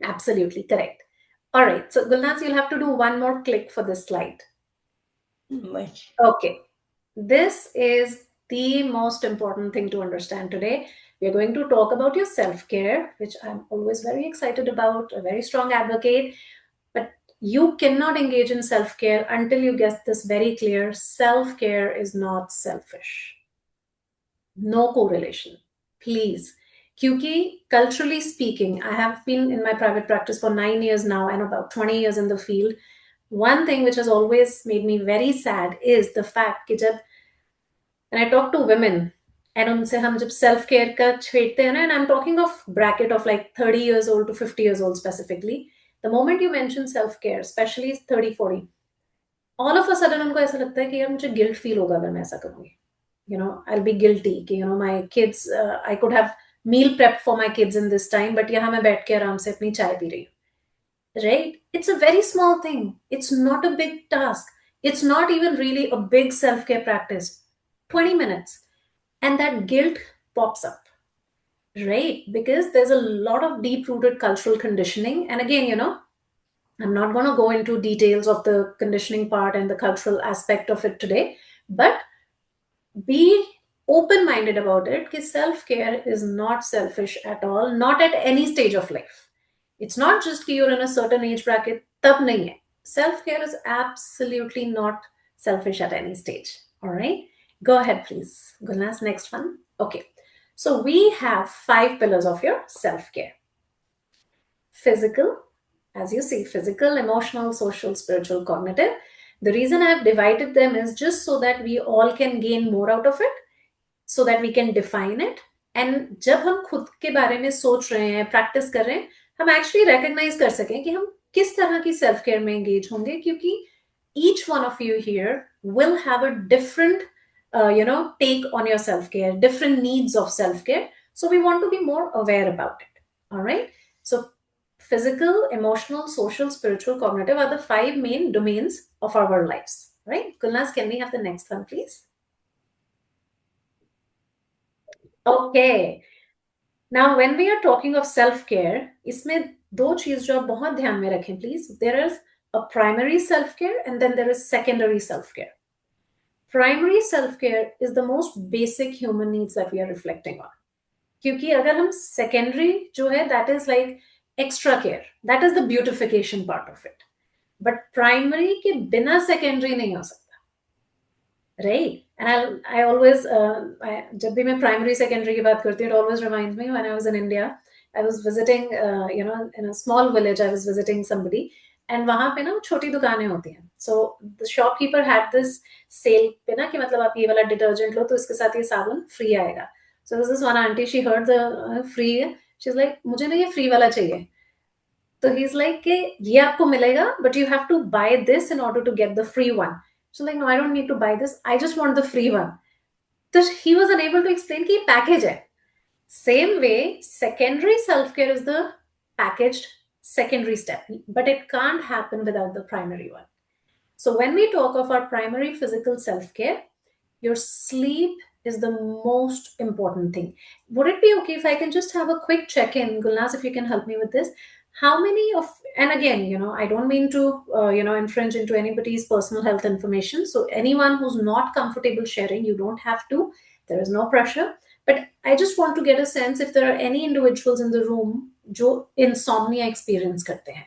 Absolutely correct. All right. So Gulnaz, you'll have to do one more click for this slide. Much. Okay. This is the most important thing to understand today. We are going to talk about your self-care, which I'm always very excited about, a very strong advocate. But you cannot engage in self-care until you get this very clear. Self-care is not selfish. No correlation. Please. Kyuki, culturally speaking, I have been in my private practice for 9 years now and about 20 years in the field. One thing which has always made me very sad is the fact that when I talk to women and unse hum jab self care ka chhedte hain, and I'm talking of bracket of like 30 years old to 50 years old specifically, the moment you mention self care, especially 30-40, all of a sudden unko aisa lagta hai ki yaar mujhe guilt feel hoga agar main aisa karungi. You know, I'll be guilty. You know, my kids, I could have meal prep for my kids in this time, but यहाँ मैं बैठ के आराम से अपनी चाय P रही हूँ, right? It's a very small thing. It's not a big task. It's not even really a big self-care practice. 20 minutes. And that guilt pops up, right? Because there's a lot of deep-rooted cultural conditioning. And again, I'm not going to go into details of the conditioning part and the cultural aspect of it today, but be open-minded about it कि self-care is not selfish at all, not at any stage of life. It's not just कि you're in a certain age bracket, तब नहीं है. Self-care is absolutely not selfish at any stage. All right? Go ahead, please. Gulnas, next one. Okay. So we have 5 pillars of your self-care. Physical, as you see, physical, emotional, social, spiritual, cognitive. The reason I've divided them is just so that we all can gain more out of it, so that we can define it. And जब हम खुद के बारे में सोच रहे हैं, practice कर रहे हैं, हम एक्चुअली रिकॉग्नाइज कर सकें कि हम किस तरह की सेल्फ केयर में एंगेज होंगे, क्योंकि each one of you here will have a different take on your self care, different needs of self care, so we want to be more aware about it. All right, so physical, emotional, social, spiritual, cognitive are the 5 main domains of our lives, right? Kulnas, can we have the next one, please? Okay. Now, when we are talking of self-care, इसमें 2 चीज जो आप बहुत ध्यान में रखें, please. There is a primary self-care and then there is secondary self-care. Primary self-care is the most basic human needs that we are reflecting on. क्योंकि अगर हम secondary जो है, that is like extra care. That is the beautification part of it. But primary के बिना secondary नहीं हो सकता. Right? And I always, जब भी मैं primary, secondary की बात करती हूँ, it always reminds me when I was in India, I was visiting, in a small village, I was visiting somebody, and वहाँ पे ना छोटी दुकानें होती हैं. So the shopkeeper had this sale पे ना कि मतलब आप ये वाला detergent लो तो इसके साथ ये साबुन free आएगा. So this is one auntie, she heard the free, she's like, मुझे ना ये free वाला चाहिए. So he's like कि ये आपको मिलेगा, but you have to buy this in order to get the free one. She's like, no, I don't need to buy this. I just want the free one. So he was unable to explain कि package है. Same way, secondary self-care is the packaged secondary step, but it can't happen without the primary one. So when we talk of our primary physical self-care, your sleep is the most important thing. Would it be okay if I can just have a quick check-in? Gulnaz, if you can help me with this. How many of, and again, I don't mean to, infringe into anybody's personal health information. So anyone who's not comfortable sharing, you don't have to. There is no pressure. But I just want to get a sense if there are any individuals in the room जो insomnia experience करते हैं.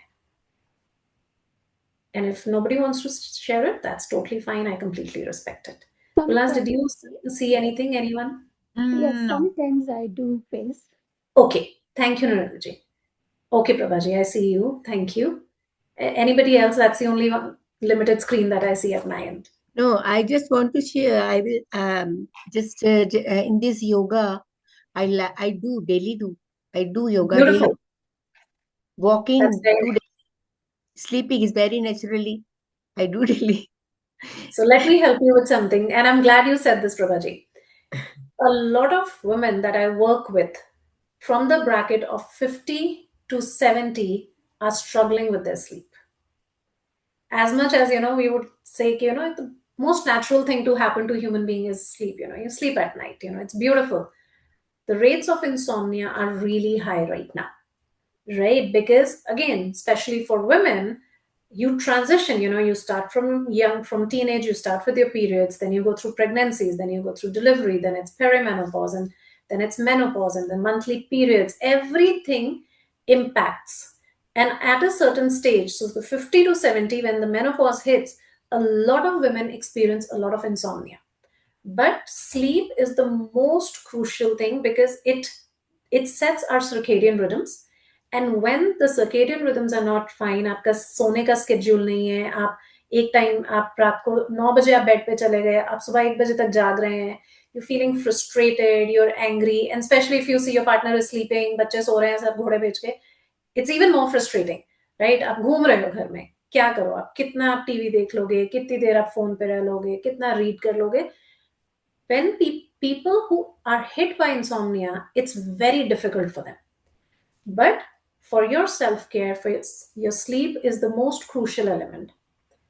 And if nobody wants to share it, that's totally fine. I completely respect it. Ulas, did you see anything, anyone? Yes, No. sometimes I do face. Okay. Thank you, Narendra ji. Okay, Prabhaji, I see you. Thank you. Anybody else? That's the only one limited screen that I see at my end. No, I just want to share. I will just in this yoga, I do daily do. I do yoga Beautiful. daily. Walking, That's very do daily. Sleeping is very naturally. I do daily. So let me help you with something. And I'm glad you said this, Prabhaji. A lot of women that I work with from the bracket of 50 to 70 are struggling with their sleep. As much as, we would say, the most natural thing to happen to a human being is sleep. You sleep at night, it's beautiful. The rates of insomnia are really high right now, right? Because again, especially for women, you transition, you start from young, from teenage, you start with your periods, then you go through pregnancies, then you go through delivery, then it's perimenopause, and then it's menopause, and the monthly periods, everything impacts. And at a certain stage, so the 50 to 70, when the menopause hits, a lot of women experience a lot of insomnia. But sleep is the most crucial thing because it sets our circadian rhythms. And when the circadian rhythms are not fine, आपका सोने का schedule नहीं है, आप एक time आप रात को 9 बजे आप बेड पे चले गए, आप सुबह 1 बजे तक जाग रहे हैं, you're feeling frustrated, you're angry, and especially if you see your partner is sleeping, बच्चे सो रहे हैं सब घोड़े बेच के, it's even more frustrating, right? आप घूम रहे हो घर में, क्या करो आप, कितना आप टीवी देख लोगे, कितनी देर आप फोन पे रह लोगे, कितना रीड कर लोगे. When People who are hit by insomnia, it's very difficult for them. But for your self-care, for your sleep is the most crucial element.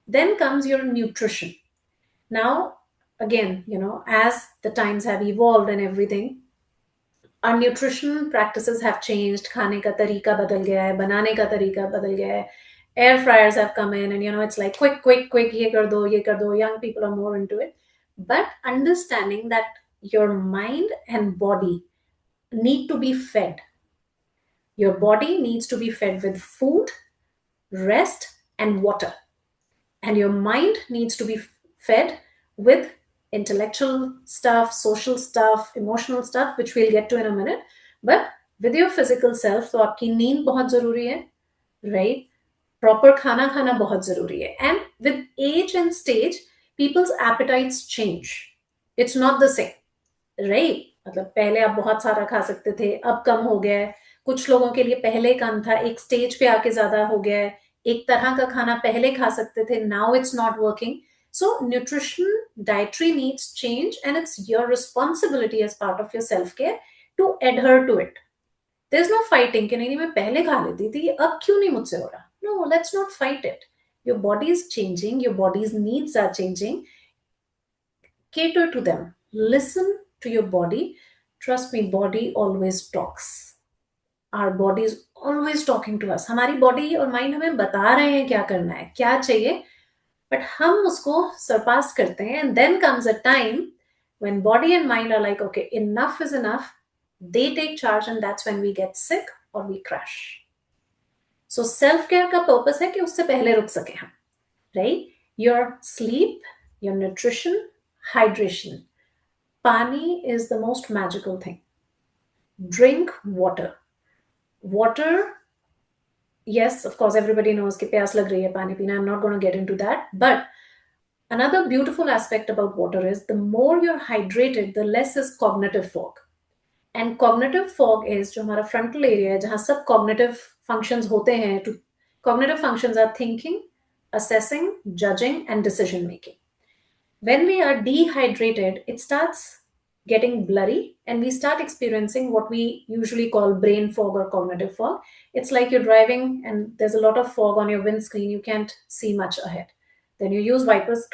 Then comes your nutrition. Now, again, as the times have evolved and everything, our nutrition practices have changed. खाने का तरीका बदल गया है, बनाने का तरीका बदल गया है. Air fryers have come in, and it's like quick, quick, quick. ये कर दो, ये कर दो. Young people are more into it. But understanding that your mind and body need to be fed. Your body needs to be fed with food, rest, and water. And your mind needs to be fed with intellectual stuff, social stuff, emotional stuff, which we'll get to in a minute. But with your physical self, तो आपकी नींद बहुत जरूरी है, right? Proper खाना खाना बहुत जरूरी है. And with age and stage, people's appetites change. It's not the same. Right, मतलब पहले आप बहुत सारा खा सकते थे, अब कम हो गया है. कुछ लोगों के लिए पहले कम था, एक स्टेज पे आके ज्यादा हो गया है. एक तरह का खाना पहले खा सकते थे, now it's not working. So nutrition, dietary needs change, and it's your responsibility as part of your self-care to adhere to it. There's no fighting कि नहीं मैं पहले खा लेती थी, अब क्यों नहीं मुझसे हो रहा. No, let's not fight it. Your body is changing, your body's needs are changing. Cater to them. Listen to your body. Trust me, body always talks. Our body is always talking to us. हमारी body और mind हमें बता रहे हैं क्या करना है, क्या चाहिए, but हम उसको surpass करते हैं. And then comes a time when body and mind are like, okay, enough is enough. They take charge, and that's when we get sick or we crash. So self-care का purpose है कि उससे पहले रुक सके हम, right? Your sleep, your nutrition, hydration. Pani is the most magical thing. Drink water. Water, yes, of course, everybody knows कि प्यास लग रही है पानी पीना. I'm not going to get into that. But another beautiful aspect about water is the more you're hydrated, the less is cognitive fog. And cognitive fog is जो हमारा frontal area है, जहाँ सब cognitive functions होते हैं. Cognitive functions are thinking, assessing, judging, and decision making. When we are dehydrated, it starts getting blurry, and we start experiencing what we usually call brain fog or cognitive fog. It's like you're driving and there's a lot of fog on your windscreen. You can't see much ahead. Then you use wipers,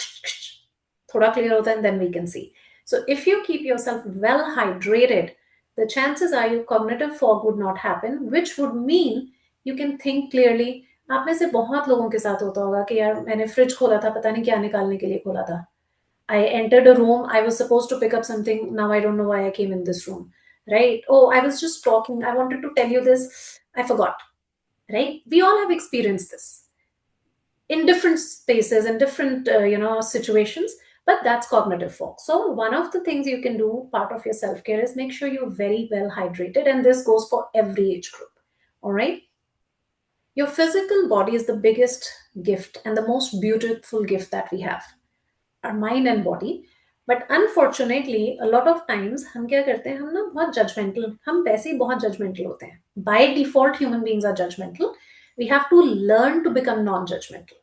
thoda clear hota, and then we can see. So if you keep yourself well hydrated, the chances are your cognitive fog would not happen, which would mean you can think clearly. आप में से बहुत लोगों के साथ होता होगा कि यार मैंने फ्रिज खोला था, पता नहीं क्या निकालने के लिए खोला था. I entered a room. I was supposed to pick up something. Now I don't know why I came in this room. Right? Oh, I was just talking. I wanted to tell you this. I forgot. Right? We all have experienced this in different spaces and different, situations. But that's cognitive fog. So one of the things you can do, part of your self-care, is make sure you're very well hydrated. And this goes for every age group. All right? Your physical body is the biggest gift and the most beautiful gift that we have. Our mind and body. But unfortunately, a lot of times हम क्या करते हैं, हम ना बहुत judgmental, हम वैसे ही बहुत judgmental होते हैं. By default, human beings are judgmental. We have to learn to become non-judgmental,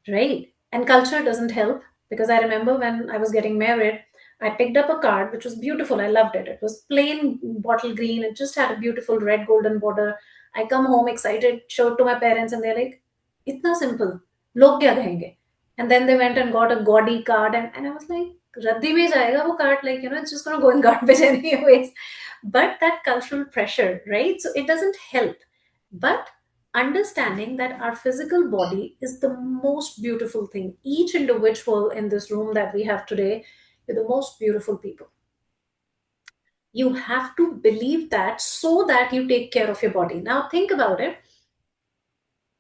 right? And culture doesn't help, because I remember when I was getting married, I picked up a card which was beautiful. I loved it. It was plain bottle green. It just had a beautiful red golden border. I come home excited, showed to my parents, and they're like, "Itna simple. Log kya kahenge?" And then they went and got a gaudy card, and I was like, "Raddi mein jayega wo card, like, it's just gonna go in garbage anyways." But that cultural pressure, right? So it doesn't help. But understanding that our physical body is the most beautiful thing. Each individual in this room that we have today, you're the most beautiful people. You have to believe that so that you take care of your body. Now think about it.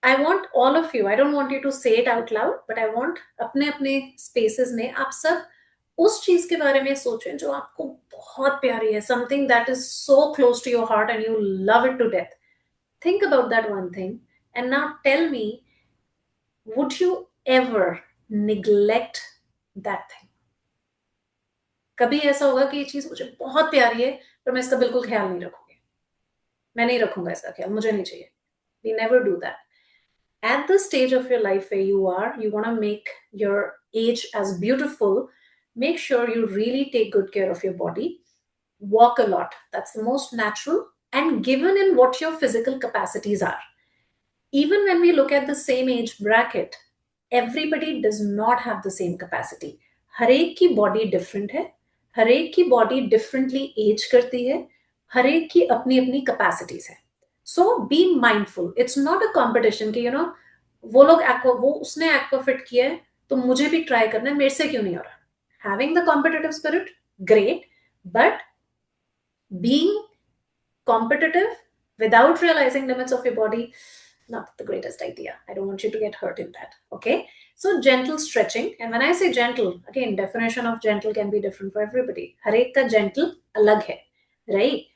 I want all of you, I don't want you to say it out loud, but I want अपने अपने spaces में आप सब उस चीज के बारे में सोचें जो आपको बहुत प्यारी है, something that is so close to your heart and you love it to death. Think about that one thing, and now tell me, would you ever neglect that thing? कभी ऐसा होगा कि ये चीज मुझे बहुत प्यारी है पर मैं इसका बिल्कुल ख्याल नहीं रखूंगी, मैं नहीं रखूंगा इसका ख्याल, मुझे नहीं चाहिए. We never do that. At the stage of your life where you are, you want to make your age as beautiful, make sure you really take good care of your body. Walk a lot. That's the most natural and given in what your physical capacities are. Even when we look at the same age bracket, everybody does not have the same capacity. हर एक की body different है, हर एक की body differently as करती है, हर एक की अपनी अपनी कैपेसिटीज है. So be mindful. It's not a competition कि वो लोग वो उसने एक्वा फिट किया है तो मुझे भी ट्राई करना है, मेरे से क्यों नहीं हो रहा. Having the competitive spirit, great, but being competitive without realizing limits of your body, not the greatest idea. I don't want you to get hurt in that. Okay, so gentle stretching. And when I say gentle, again, definition of gentle can be different for everybody. हर एक का gentle अलग है, right?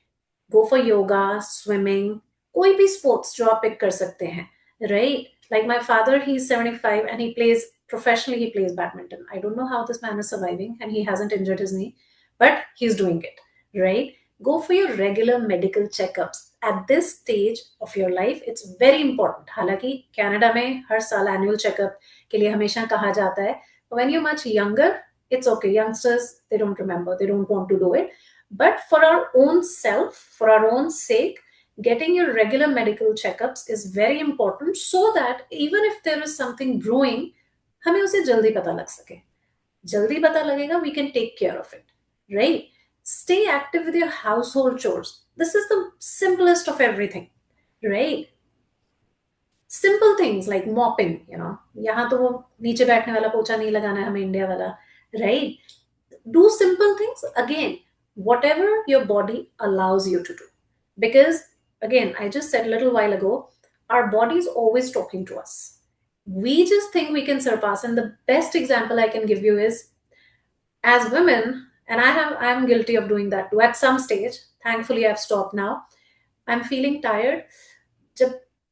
Go for yoga, swimming, कोई भी sports जो आप pick कर सकते हैं, right? Like my father, he's 75 and he plays professionally, he plays badminton. I don't know how this man is surviving and he hasn't injured his knee, but he's doing it, right? Go for your regular medical checkups. At this stage of your life, it's very important. हालांकि Canada में हर साल annual checkup के लिए हमेशा कहा जाता है. When you're much younger, it's okay. Youngsters, they don't remember, they don't want to do it. But for our own self, for our own sake, getting your regular medical checkups is very important so that even if there is something brewing, हमें उसे जल्दी पता लग सके. जल्दी पता लगेगा, we can take care of it, right? Stay active with your household chores. This is the simplest of everything, right? Simple things like mopping, यहाँ तो वो नीचे बैठने वाला पोछा नहीं लगाना है हमें, इंडिया वाला, right? Do simple things. Again, whatever your body allows you to do. Because, again, I just said a little while ago, our body is always talking to us. We just think we can surpass. And the best example I can give you is, as women, and I'm guilty of doing that too at some stage. Thankfully I've stopped now. I'm feeling tired.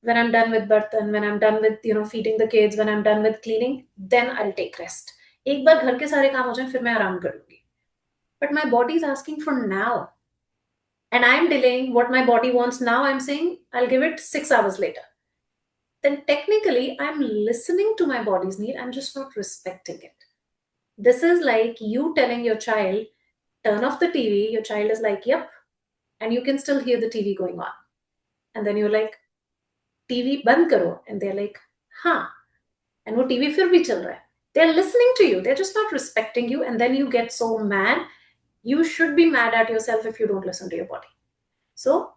When I'm done with birth and when I'm done with feeding the kids, when I'm done with cleaning, then I'll take rest. एक बार घर के सारे काम हो जाएं फिर मैं आराम करूंगी. But my body is asking for now, and I'm delaying what my body wants now. I'm saying I'll give it 6 hours later. Then technically I'm listening to my body's need, I'm just not respecting it. This is like you telling your child, turn off the TV. Your child is like, yep. And you can still hear the TV going on. And then you're like, TV band karo. And they're like, huh. And wo TV fir bhi chal raha hai. They're listening to you. They're just not respecting you. And then you get so mad. You should be mad at yourself if you don't listen to your body. So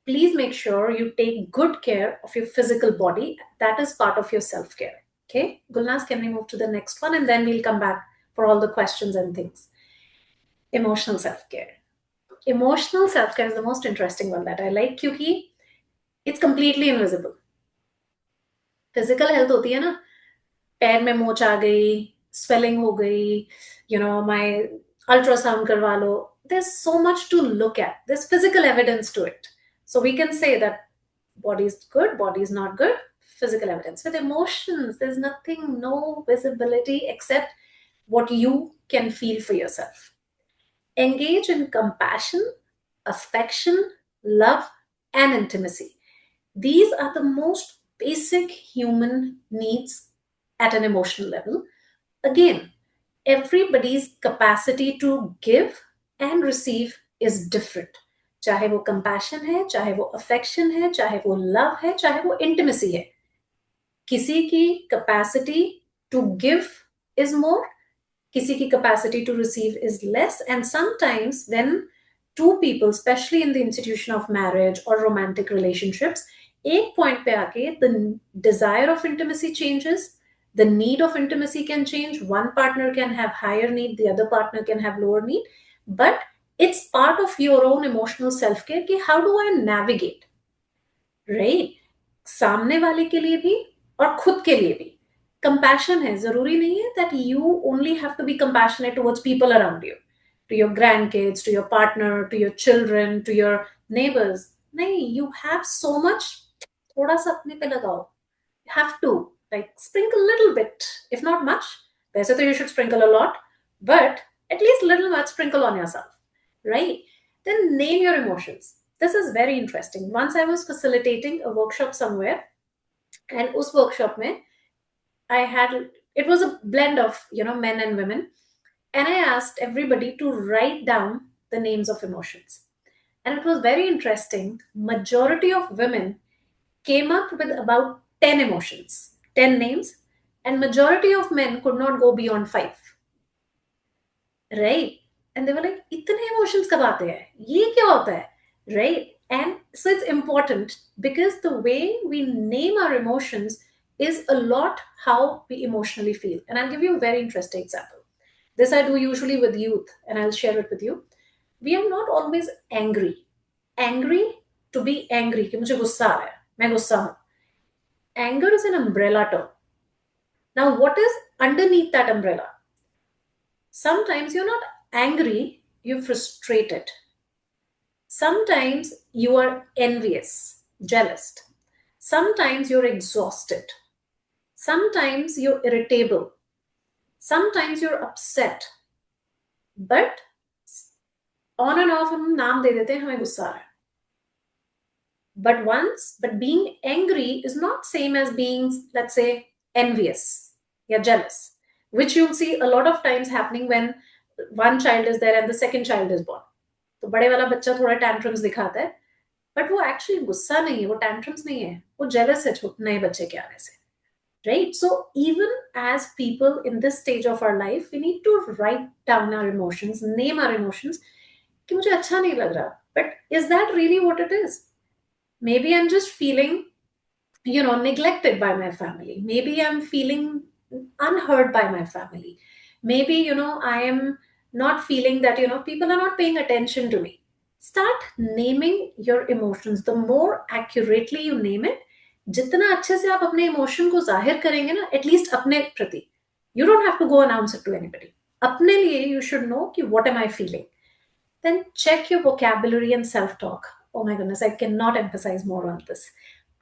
please make sure you take good care of your physical body. That is part of your self-care. Okay. Gulnaz, can we move to the next one? And then we'll come back for all the questions and things. Emotional self-care. Emotional self-care is the most interesting one that I like because it's completely invisible. Physical health होती है ना, पैर में मोच आ गई, swelling हो गई, my ultrasound करवा लो. There's so much to look at. There's physical evidence to it. So we can say that body is good, body is not good, physical evidence. With emotions, there's nothing, no visibility except what you can feel for yourself. Engage in compassion, affection, love, and intimacy. These are the most basic human needs at an emotional level. Again, everybody's capacity to give and receive is different. चाहे वो compassion है, चाहे वो affection है, चाहे वो love है, चाहे वो intimacy है. किसी की capacity to give is more, किसी की capacity to receive is less. And sometimes when two people, especially in the institution of marriage or romantic relationships, एक point पे आके the desire of intimacy changes, the need of intimacy can change. One partner can have higher need, the other partner can have lower need. But it's part of your own emotional self-care कि how do I navigate, right? सामने वाले के लिए भी और खुद के लिए भी. Compassion है, जरूरी नहीं है that you only have to be compassionate towards people around you, to your grandkids, to your partner, to your children, to your neighbors. नहीं, you have so much. थोड़ा सा अपने पे लगाओ. You have to sprinkle a little bit, if not much. वैसे तो you should sprinkle a lot, but at least a little much sprinkle on yourself, right? Then name your emotions. This is very interesting. Once I was facilitating a workshop somewhere, and उस workshop में it was a blend of men and women, and I asked everybody to write down the names of emotions. And it was very interesting. Majority of women came up with about 10 emotions, 10 names, and majority of men could not go beyond 5. Right? And they were like, इतने emotions कब आते हैं? ये क्या होता है? Right? And so it's important because the way we name our emotions is a lot how we emotionally feel. And I'll give you a very interesting example. This I do usually with youth, and I'll share it with you. We are not always angry. Angry to be angry, कि मुझे गुस्सा आ रहा है, मैं गुस्सा हूं. Anger is an umbrella term. Now, what is underneath that umbrella? Sometimes you're not angry, you're frustrated. Sometimes you are envious, jealous. Sometimes you're exhausted. Sometimes you're irritable. Sometimes you're upset. But on and off हम नाम दे देते हैं हमें गुस्सा आ रहा है. But being angry is not same as being, let's say, envious, yeah, jealous, which you'll see a lot of times happening when one child is there and the second child is born. तो बड़े वाला बच्चा थोड़ा tantrums दिखाता है, but वो actually गुस्सा नहीं है, वो tantrums नहीं है, वो jealous है नए बच्चे के आने से. Right? So even as people in this stage of our life, we need to write down our emotions, name our emotions. कि मुझे अच्छा नहीं लग रहा. But is that really what it is? Maybe I'm just feeling, neglected by my family. Maybe I'm feeling unheard by my family. Maybe, I am not feeling that, people are not paying attention to me. Start naming your emotions. The more accurately you name it, जितना अच्छे से आप अपने emotion को जाहिर करेंगे ना, at least अपने प्रति, you don't have to go announce it to anybody. अपने लिए you should know कि what am I feeling. Then check your vocabulary and self-talk. Oh my goodness, I cannot emphasize more on this.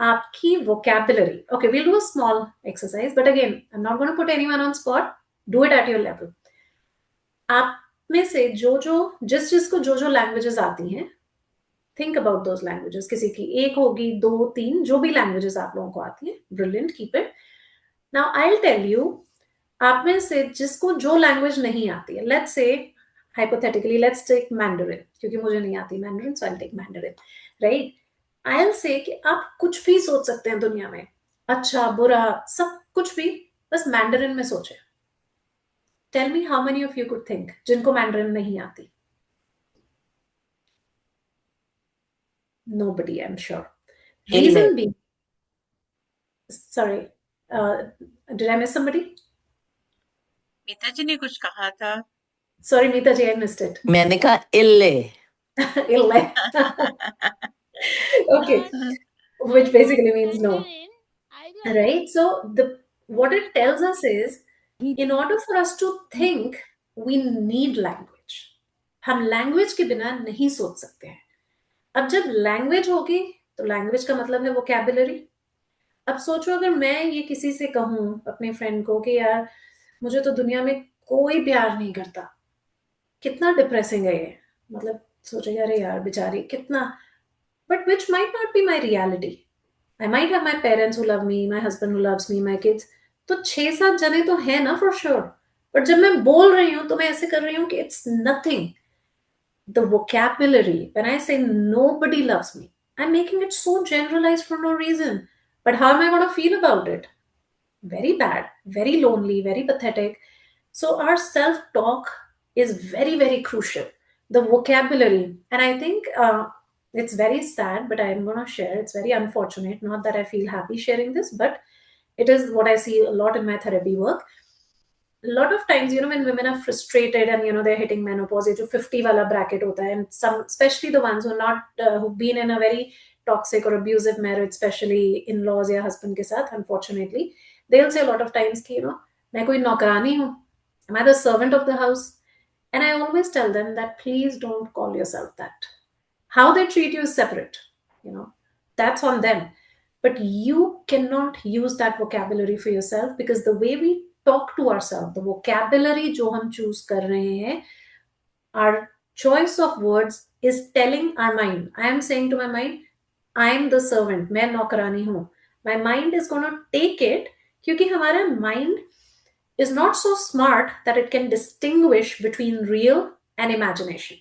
Aapki vocabulary. Okay, we'll do a small exercise, but again, I'm not going to put anyone on spot. Do it at your level. आप में से जिसको जो languages आती हैं, think about those languages. किसी की एक होगी, 2, 3, जो भी languages आप लोगों को आती हैं. Brilliant, keep it. Now I'll tell you, आप में से जिसको जो language नहीं आती है, let's say hypothetically, let's take Mandarin, क्योंकि मुझे नहीं आती Mandarin, so I'll take Mandarin, right? I'll say कि आप कुछ भी सोच सकते हैं दुनिया में, अच्छा बुरा सब कुछ भी, बस Mandarin में सोचें. Tell me how many of you could think जिनको Mandarin नहीं आती? Nobody, I'm sure. Reason being, sorry, did I miss somebody? मीता जी ने कुछ कहा था. Sorry, Meeta ji, I missed it. मैंने कहा ille. Ille. Okay, which basically means no. Right? So what it tells us is, in order for us to think, we need language. हम language के बिना नहीं सोच सकते हैं. अब जब language होगी, तो language का मतलब है vocabulary. अब सोचो अगर मैं ये किसी से कहूँ अपने फ्रेंड को कि यार मुझे तो दुनिया में कोई प्यार नहीं करता, कितना डिप्रेसिंग है ये. मतलब सोचे अरे यार बेचारी कितना, but which might not be my reality. I might have my parents who love me, my husband who loves me, my kids. तो 6-7 जने तो है ना for sure. But जब मैं बोल रही हूँ तो मैं ऐसे कर रही हूँ कि it's nothing. The vocabulary, when I say nobody loves me, I'm making it so generalized for no reason. But how am I going to feel about it? Very bad, very lonely, very pathetic. So our self-talk is very, very crucial. The vocabulary. And I think it's very sad, but I'm going to share. It's very unfortunate. Not that I feel happy sharing this, but it is what I see a lot in my therapy work. A lot of times, when women are frustrated and, they're hitting menopause, जो 50 wala bracket hota hai, and some, especially the ones who are not, who've been in a very toxic or abusive marriage, especially in-laws या husband के साथ, unfortunately, they'll say a lot of times कि, मैं कोई नौकरानी हूँ. Am I the servant of the house? And I always tell them that please don't call yourself that. How they treat you is separate. That's on them. But you cannot use that vocabulary for yourself, because the way we talk to ourselves, the vocabulary जो हम choose कर रहे हैं, our choice of words is telling our mind. I am saying to my mind, I am the servant, मैं नौकरानी हूँ. My mind is going to take it, क्योंकि हमारा mind is not so smart that it can distinguish between real and imagination.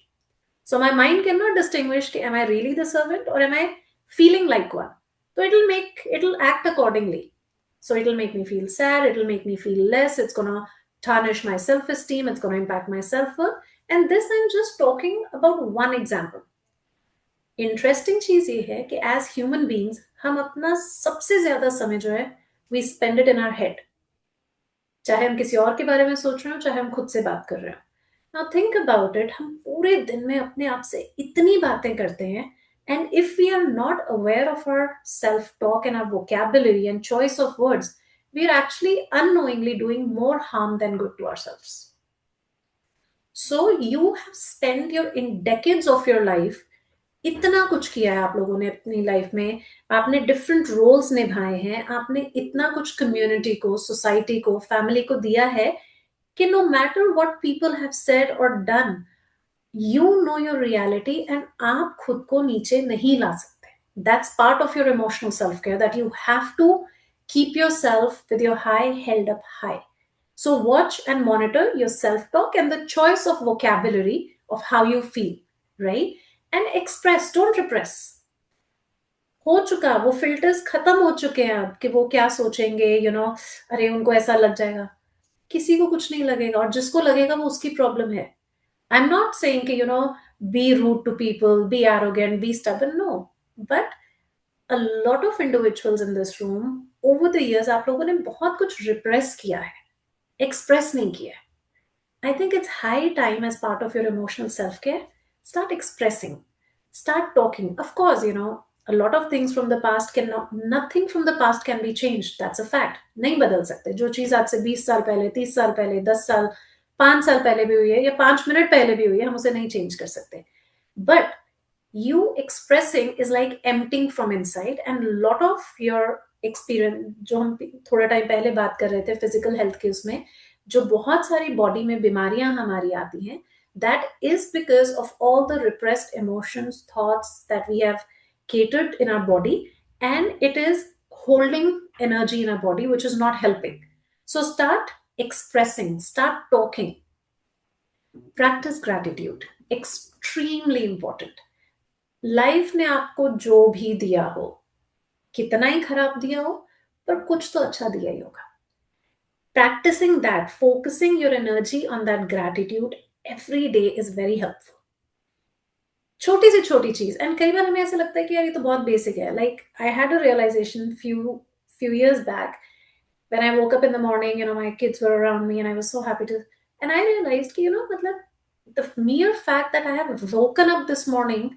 So my mind cannot distinguish, am I really the servant or am I feeling like one? So it'll act accordingly. So it'll make me feel sad, it'll make me feel less, it's gonna tarnish my self-esteem, it's gonna impact my self-worth. And this I'm just talking about one example. Interesting चीज ये है कि as human beings हम अपना सबसे ज्यादा समय जो है we spend it in our head, चाहे हम किसी और के बारे में सोच रहे हो चाहे हम खुद से बात कर रहे हो. नाउ थिंक अबाउट इट, हम पूरे दिन में अपने आप से इतनी बातें करते हैं, and if we are not aware of our self talk and our vocabulary and choice of words, we are actually unknowingly doing more harm than good to ourselves. So you have spent your in decades of your life, इतना कुछ किया है आप लोगों ने अपनी life में, आपने डिफरेंट रोल्स निभाए हैं, आपने इतना कुछ कम्युनिटी को, सोसाइटी को, फैमिली को दिया है कि no matter what people have said और done, you know your reality and आप खुद को नीचे नहीं ला सकते. That's part of your emotional self care, that you have to keep yourself with your high held up high. So watch and monitor your self talk and the choice of vocabulary of how you feel, right? And express, don't repress. हो चुका, वो filters खत्म हो चुके हैं अब कि वो क्या सोचेंगे, अरे उनको ऐसा लग जाएगा. किसी को कुछ नहीं लगेगा, और जिसको लगेगा वो उसकी प्रॉब्लम है. आई एम नॉट सेइंग कि be rude to people, be arrogant, be stubborn, no, but a lot of individuals in this room over the years आप लोगों ने बहुत कुछ रिप्रेस किया है, एक्सप्रेस नहीं किया है. I think it's high time, as part of your emotional self-care, start expressing, start talking. Of course, a lot of things from the past nothing from the past can be changed. That's a fact. नहीं बदल सकते. जो चीज आज से 20 साल पहले, 30 साल पहले, 10 साल, 5 साल पहले भी हुई है या 5 मिनट पहले भी हुई है, हम उसे नहीं चेंज कर सकते. But you expressing is like emptying from inside, and lot of your experience, जो हम थोड़ा टाइम पहले बात कर रहे थे फिजिकल हेल्थ के, उसमें जो बहुत सारी बॉडी में बीमारियां हमारी आती हैं, that is because of all the repressed emotions, thoughts that we have catered in our body, and it is holding energy in our body which is not helping. So start expressing, start talking, practice gratitude, extremely important. Life ने आपको जो भी दिया हो, कितना ही खराब दिया हो, पर कुछ तो अच्छा दिया ही होगा. Practicing that, focusing your energy on that gratitude every day is very helpful. छोटी से छोटी चीज, एंड कई बार हमें ऐसा लगता है कि यार ये तो बहुत बेसिक है. Like I had a realisation few years back when I woke up in the morning, my kids were around me and I was so happy to, and I realized कि मतलब the mere fact that I have woken up this morning,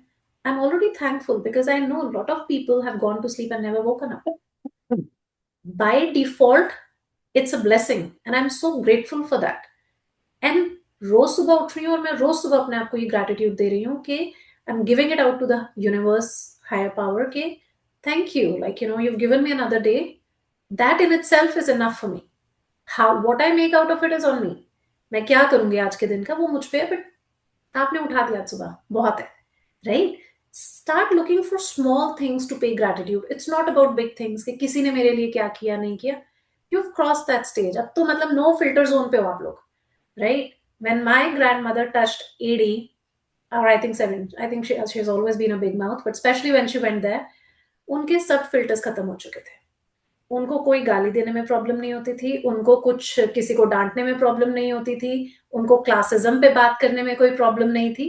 I'm already thankful, because I know a lot of people have gone to sleep and never woken up. By default, it's a blessing, and I'm so grateful for that. And रोज सुबह उठ रही हूँ और मैं रोज सुबह अपने आप को ये ग्रैटिट्यूड दे रही हूँ कि I am giving it out to the universe, higher power, के thank you, like you've given me another day. That in itself is enough for me. What I make out of it is on me. मैं क्या करूंगी आज के दिन का, वो मुझ पे है, बट आपने उठा दिया आज सुबह, बहुत है, right? Start looking for small things to pay gratitude. It's not about big things कि किसी ने मेरे लिए क्या किया नहीं किया. You've crossed that stage. अब तो मतलब no filter zone पे हो आप लोग, right? When my grandmother touched 80, or I think 70, I think she has always been a big mouth, but especially when she went there, उनके सब filters खत्म हो चुके थे. उनको कोई गाली देने में प्रॉब्लम नहीं होती थी, उनको कुछ किसी को डांटने में प्रॉब्लम नहीं होती थी, उनको क्लासिज्म पे बात करने में कोई प्रॉब्लम नहीं थी.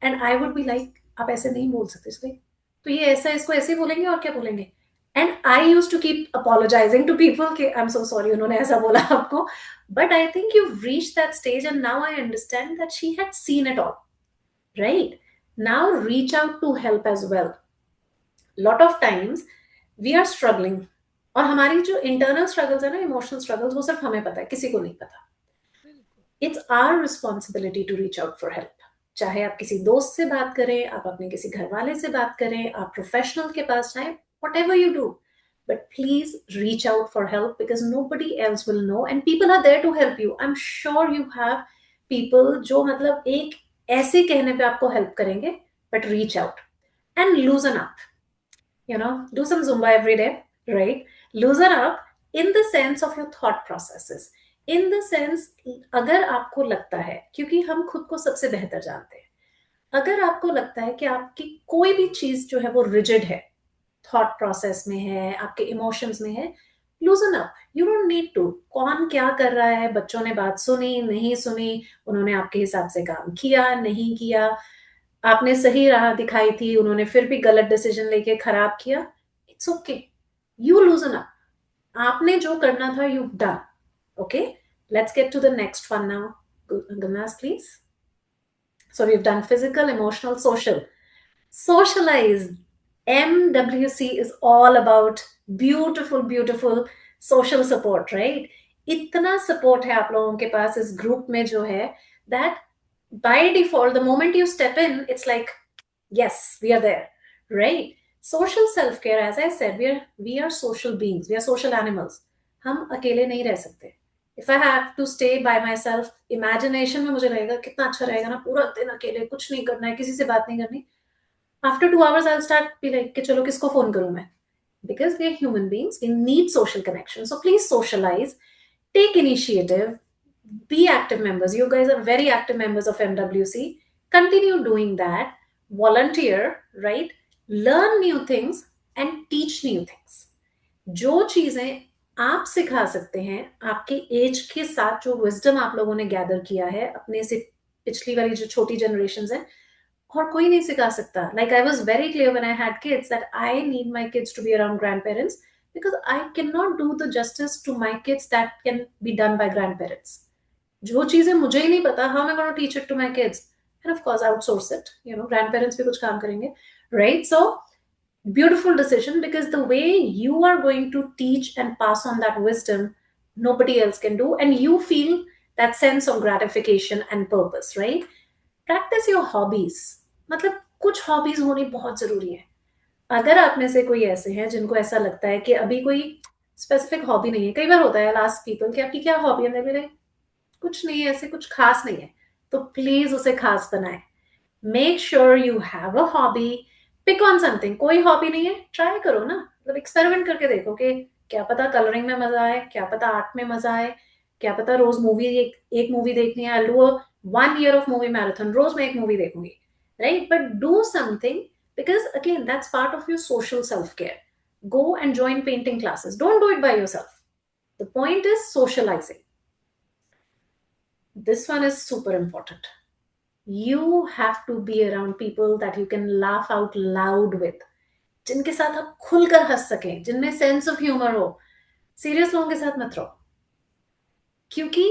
And I would be like, आप ऐसे नहीं बोल सकते इसलिए, तो ये ऐसा, इसको ऐसे ही बोलेंगे और क्या बोलेंगे. And I use to keep apologising to people कि आई एम सो सॉरी, उन्होंने ऐसा बोला आपको. But I think you reach that stage and now I understand that she had seen it all, right? Now reach out to help as well. Lot of times we are struggling, और हमारी जो internal struggles है ना, emotional struggles, वो सिर्फ हमें पता है, किसी को नहीं पता. It's our responsibility to reach out for help. चाहे आप किसी दोस्त से बात करें, आप अपने किसी घर वाले से बात करें, आप प्रोफेशनल के पास जाएं, whatever you do, but please reach out for help, because nobody else will know, and people are there to help you. I'm sure you have people जो मतलब एक ऐसे कहने पे आपको हेल्प करेंगे, but reach out and loosen up. Do some Zumba every day, right? Loosen up in the sense of your thought processes. In the sense, अगर आपको लगता है, क्योंकि हम खुद को सबसे बेहतर जानते हैं, अगर आपको लगता है कि आपकी कोई भी चीज जो है वो रिजिड है, थॉट प्रोसेस में है, आपके इमोशंस में है, loosen up. You don't need to. कौन क्या कर रहा है, बच्चों ने बात सुनी नहीं सुनी, उन्होंने आपके हिसाब से काम किया नहीं किया, आपने सही राह दिखाई थी, उन्होंने फिर भी गलत डिसीजन लेके खराब किया, it's okay. You loosen up. आपने जो करना था, you done. Okay, let's get to the next one now. Gulnaz, please. So we've done physical, emotional, social. Socialize. MWC is all about beautiful, beautiful social support, right? इतना support है आप लोगों के पास इस group में जो है, that by default, the moment you step in, it's like, yes, we are there, right? Social self-care, as I said, we are social beings, we are social animals. हम अकेले नहीं रह सकते. If I have to stay by myself, imagination में मुझे लगेगा कितना अच्छा रहेगा ना, पूरा दिन अकेले, कुछ नहीं करना है, किसी से बात नहीं करनी. After 2 hours, I'll start be like कि चलो किसको phone करूं मैं? Because we are human beings, we need social connection. So please socialize, take initiative, be active members. You guys are very active members of MWC. Continue doing that. Volunteer, right? Learn new things and teach new things. जो चीजें आप सिखा सकते हैं, आपके as के साथ जो विजडम आप लोगों ने गैदर किया है अपने से पिछली वाली जो छोटी जनरेशन है, और कोई नहीं सिखा सकता. Like I was very clear when I had kids that I need my kids to be around grandparents, because I can not do the justice to my kids that can be done by grandparents. जो चीजें मुझे ही नहीं पता, how am I gonna teach it to my kids? And of course outsource it, you know, grandparents भी कुछ काम करेंगे, right? So beautiful decision, because the way you are going to teach and pass on that wisdom, nobody else can do, and you feel that sense of gratification and purpose, right? Practice your hobbies. मतलब कुछ hobbies होनी बहुत जरूरी है. अगर आप में से कोई ऐसे हैं जिनको ऐसा लगता है कि अभी कोई स्पेसिफिक हॉबी नहीं है, कई बार होता है लास्ट पीपल कि आपकी क्या हॉबी है, मेरे कुछ नहीं है, ऐसे कुछ खास नहीं है, तो प्लीज उसे खास बनाए. Make sure you have a hobby. Pick on something. कोई हॉबी नहीं है, ट्राई करो ना, मतलब एक्सपेरिमेंट करके देखो कि क्या पता कलरिंग में मजा आए, क्या पता आर्ट में मजा आए, क्या पता रोज मूवी, एक मूवी देखनी है, I do 1 year of movie marathon, रोज मैं एक मूवी देखूंगी, right? But do something, because again, that's part of your social self-care. Go and join painting classes. Don't do it by yourself. The point is socializing. This one is super important. You have to be around people that you can laugh out loud with, जिनके साथ आप खुलकर हंस सकें, जिनमें sense of humour हो. Serious लोगों के साथ मत रहो, क्योंकि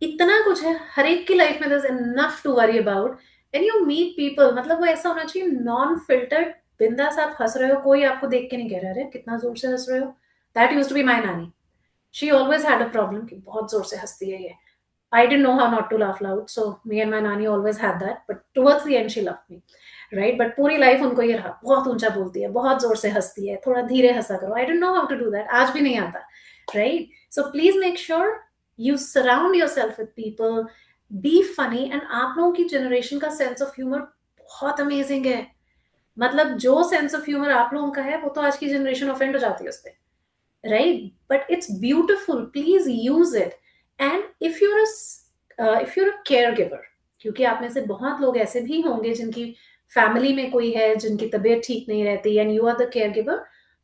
इतना कुछ है हर एक की लाइफ में, there's enough to worry about. when you meet people, मतलब वो ऐसा होना चाहिए नॉन फिल्टर्ड, बिंदास आप हंस रहे हो, कोई आपको देख के नहीं कह रहा है कितना जोर से हंस रहे हो. That used to be my nani. She always had a problem कि बहुत जोर से हंसती है ये. I didn't know how not to laugh loud, so me and my nanny always had that. But towards the end, she loved me, right? But पूरी life उनको ये रहा, बहुत ऊंचा बोलती है, बहुत जोर से हंसती है, थोड़ा धीरे हंसा करो. I didn't know how to do that. आज भी नहीं आता, right? So please make sure you surround yourself with people. Be funny. And आप लोगों की generation का sense of humor बहुत amazing है. मतलब जो sense of humor आप लोगों का है, वो तो आज की generation offend हो जाती है उस पे, right? But it's beautiful. Please use it. And if you're a caregiver, क्योंकि आप में से बहुत लोग ऐसे भी होंगे जिनकी फैमिली में कोई है जिनकी तबीयत ठीक नहीं रहती, and you are the caregiver,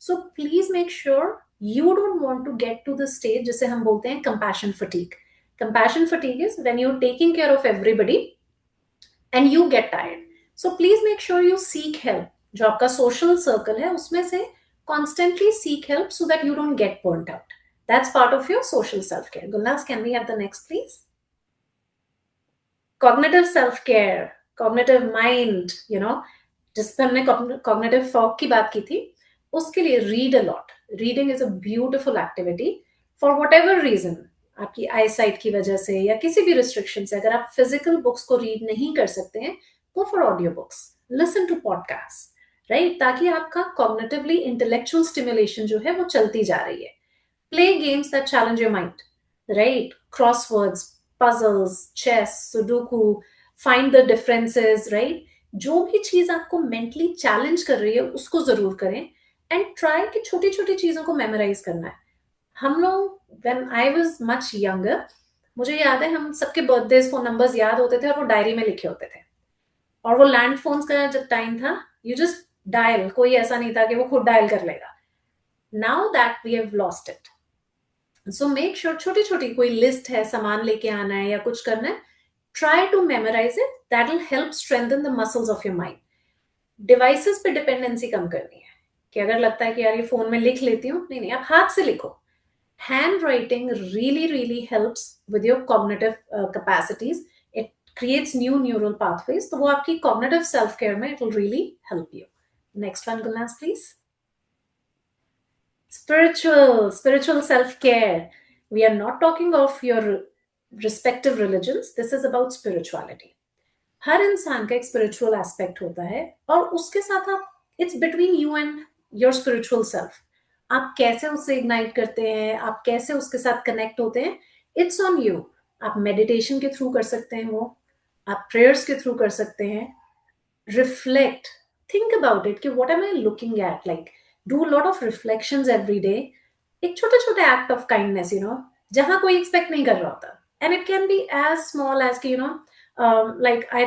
so please make sure you don't want to get to the stage जिसे हम बोलते हैं compassion fatigue. Compassion fatigue is when you're taking care of everybody and you get tired. So please make sure you seek help. जो आपका social circle है उसमें से constantly seek help so that you don't get burnt out. That's part of your social self-care. Gulnaz, can we have the next, please? Cognitive self-care, cognitive mind, जिस पर हमने cognitive fog की बात की थी, उसके लिए read a lot. Reading is a beautiful activity. For whatever reason, आपकी आई साइट की वजह से या किसी भी रिस्ट्रिक्शन से, अगर आप फिजिकल बुक्स को रीड नहीं कर सकते हैं, go for audio books, listen to podcast, right? ताकि आपका कॉग्निटिवली इंटेलेक्चुअल स्टिमुलेशन जो है वो चलती जा रही है. Play games that challenge your mind, right? Crosswords, puzzles, chess, sudoku, find the differences, right? जो भी चीज आपको मेंटली चैलेंज कर रही है उसको जरूर करें, एंड ट्राई कि छोटी छोटी चीजों को मेमोराइज करना है. हम लोग, when I was much younger, मुझे याद है हम सबके बर्थडेज फोन नंबर्स याद होते थे और वो डायरी में लिखे होते थे, और वो लैंड फोन्स का जब टाइम था, यू जस्ट डायल, कोई ऐसा नहीं था कि वो खुद डायल कर लेगा. Now that we have lost it. So make sure, छोटी छोटी कोई लिस्ट है, सामान लेके आना है या कुछ करना है, try to memorise it. That will help strengthen the muscles of your mind. Devices पे डिपेंडेंसी कम करनी है, कि अगर लगता है कि यार ये फोन में लिख लेती हूँ, नहीं नहीं, आप हाथ से लिखो. Handwriting really helps with your cognitive capacities. It creates new neural pathways. तो वो आपकी cognitive self care में it will really help you. Next one, Gulnaz, please. Spiritual self care. We are not talking of your respective religions. This is about spirituality. हर इंसान का एक spiritual aspect होता है, और उसके साथ आप, it's between you and your spiritual self. आप कैसे उससे इग्नाइट करते हैं, आप कैसे उसके साथ कनेक्ट होते हैं, इट्स ऑन यू. आप मेडिटेशन के थ्रू कर सकते हैं वो, आप प्रेयर्स के थ्रू कर सकते हैं. रिफ्लेक्ट, थिंक अबाउट इट कि what am I looking at, like do lot of reflections every day. एक छोटे छोटे एक्ट ऑफ काइंडनेस, जहां कोई एक्सपेक्ट नहीं कर रहा होता. And it can be as small as कि like I,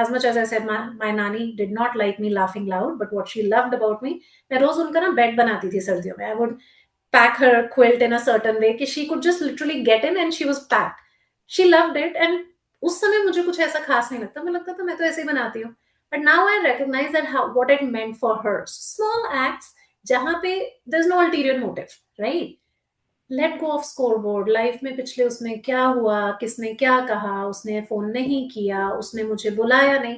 as much as I said, my nanny did not like me laughing loud, but what she loved about me, मैं रोज उनका ना बेड बनाती थी सर्दियों में. I would pack her quilt in a certain way कि she could just literally get in and she was packed. She loved it, and उस समय मुझे कुछ ऐसा खास नहीं लगता, मुझे लगता था मैं तो ऐसे ही बनाती हूँ. But now I recognize that what it meant for her. Small acts जहाँ पे there's no ulterior motive, right? Let go off score board. Life में पिछले उसमें क्या हुआ, किसने क्या कहा, उसने फोन नहीं किया, उसने मुझे बुलाया नहीं.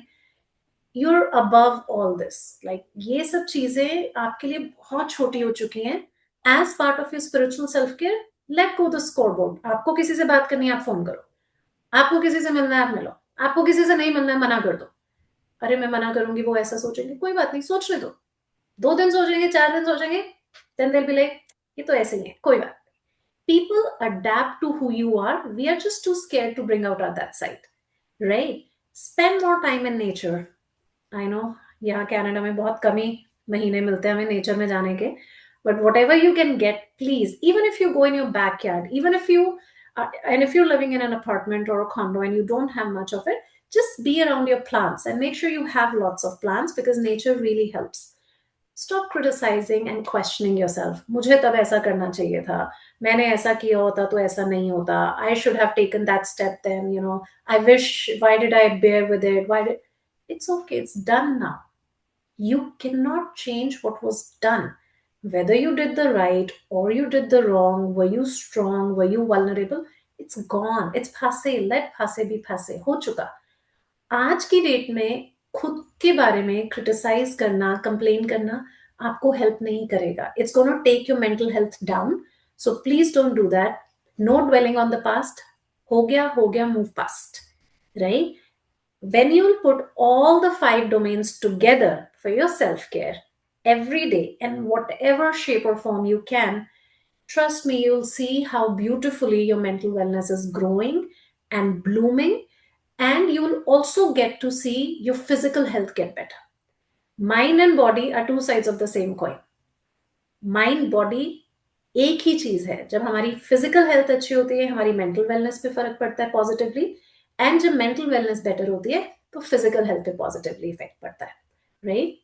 You're above all this. Like ये सब चीजें आपके लिए बहुत छोटी हो चुकी हैं. As part of your spiritual self care, let go the scoreboard. आपको किसी से बात करनी है, आप फोन करो. आपको किसी से मिलना है, आप मिलो. आपको किसी से नहीं मिलना है, मना कर दो. अरे मैं मना करूंगी, वो ऐसा सोचेंगे. कोई बात नहीं, सोचने दो. 2 दिन सोचेंगे, 4 दिन सोचेंगे, then they will be like ये तो ऐसे ही है, कोई बात. People adapt to who you are. We are just too scared to bring out that side, right? Spend more time in nature. I know यहाँ कनाडा में बहुत कम ही महीने मिलते हैं हमें नेचर में जाने के, but whatever you can get, please, even if you go in your backyard, even if you and if you're living in an apartment or a condo and you don't have much of it, just be around your plants and make sure you have lots of plants, because nature really helps. Stop criticizing and questioning yourself. मुझे तब ऐसा करना चाहिए था, मैंने ऐसा किया होता तो ऐसा नहीं होता. I should have taken that step then, I wish, why did I bear with it, it's okay, it's done now. You cannot change what was done. Whether you did the right or you did the wrong, were you strong, were you vulnerable, it's gone, it's passé. Let passé be passé. हो चुका. आज की date में खुद के बारे में criticise करना, कंप्लेन करना आपको हेल्प नहीं करेगा. It's gonna take your mental health down. So please don't do that. No dwelling on the past. हो गया, move past, right? When you'll put all the 5 domains together for your self-care every day in whatever shape or form you can, trust me, you'll see how beautifully your mental wellness is growing and blooming, and you will also get to see your physical health get better. Mind and body are two sides of the same coin. Mind body एक ही चीज है. जब हमारी physical health अच्छी होती है, हमारी mental wellness पे फर्क पड़ता है पॉजिटिवली, एंड जब मेंटल वेलनेस बेटर होती है तो फिजिकल हेल्थ पे पॉजिटिवली इफेक्ट पड़ता है, right?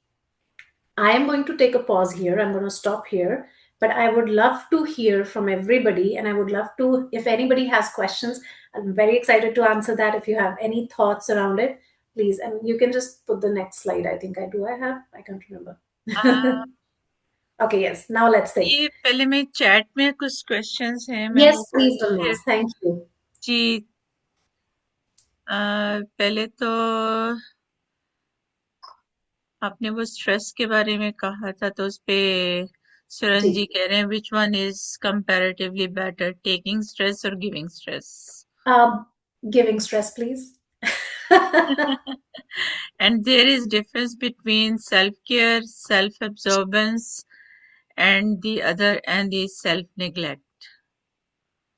I am going to take a pause here. I'm going to stop here. But I would love to hear from everybody. And I would love to, if anybody has questions, I'm very excited to answer that. If you have any thoughts around it, please. And you can just put the next slide. I think I do. I can't remember. Okay, yes. Now let's think. ये पहले मैं chat में कुछ questions हैं, मैं Yes, वो please, फिर Gulnaz. Thank you. जी. पहले तो आपने वो स्ट्रेस के बारे में कहा था, तो उस पे सुरन जी कह रहे हैं which one is comparatively better, taking stress और giving stress? Giving stress, please. And there is difference between self-care, self-absorbance, and the other, and the self-neglect.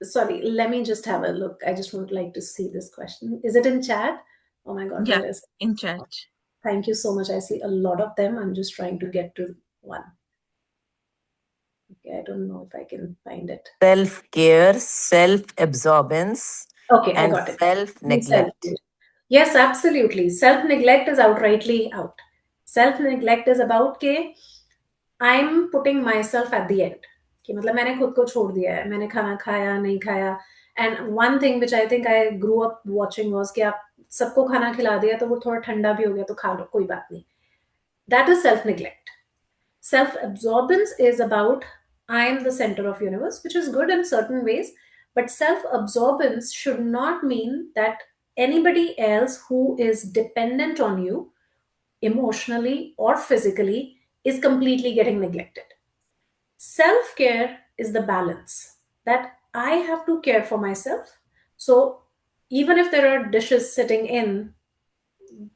Sorry, let me just have a look. I just would like to see this question. Is it in chat? Oh my God, Yeah, where is it? in chat. Thank you so much. I see a lot of them. I'm just trying to get to one. Okay, I don't know if I can find it. Self care, self absorbance, Okay, I and got it. self Be selfish. neglect. Yes, absolutely. Self-neglect is outrightly out. Self-neglect is about के I'm putting myself at the end. कि मतलब मैंने खुद को छोड़ दिया है, मैंने खाना खाया नहीं खाया. And one thing which I think I grew up watching was कि आप सबको खाना खिला दिया तो वो थोड़ा ठंडा भी हो गया तो खा लो, कोई बात नहीं. That is self-neglect. Self-absorbance is about I am the center of universe, which is good in certain ways, but self-absorbance should not mean that anybody else who is dependent on you emotionally or physically is completely getting neglected. Self-care is the balance that I have to care for myself. So even if there are dishes sitting in,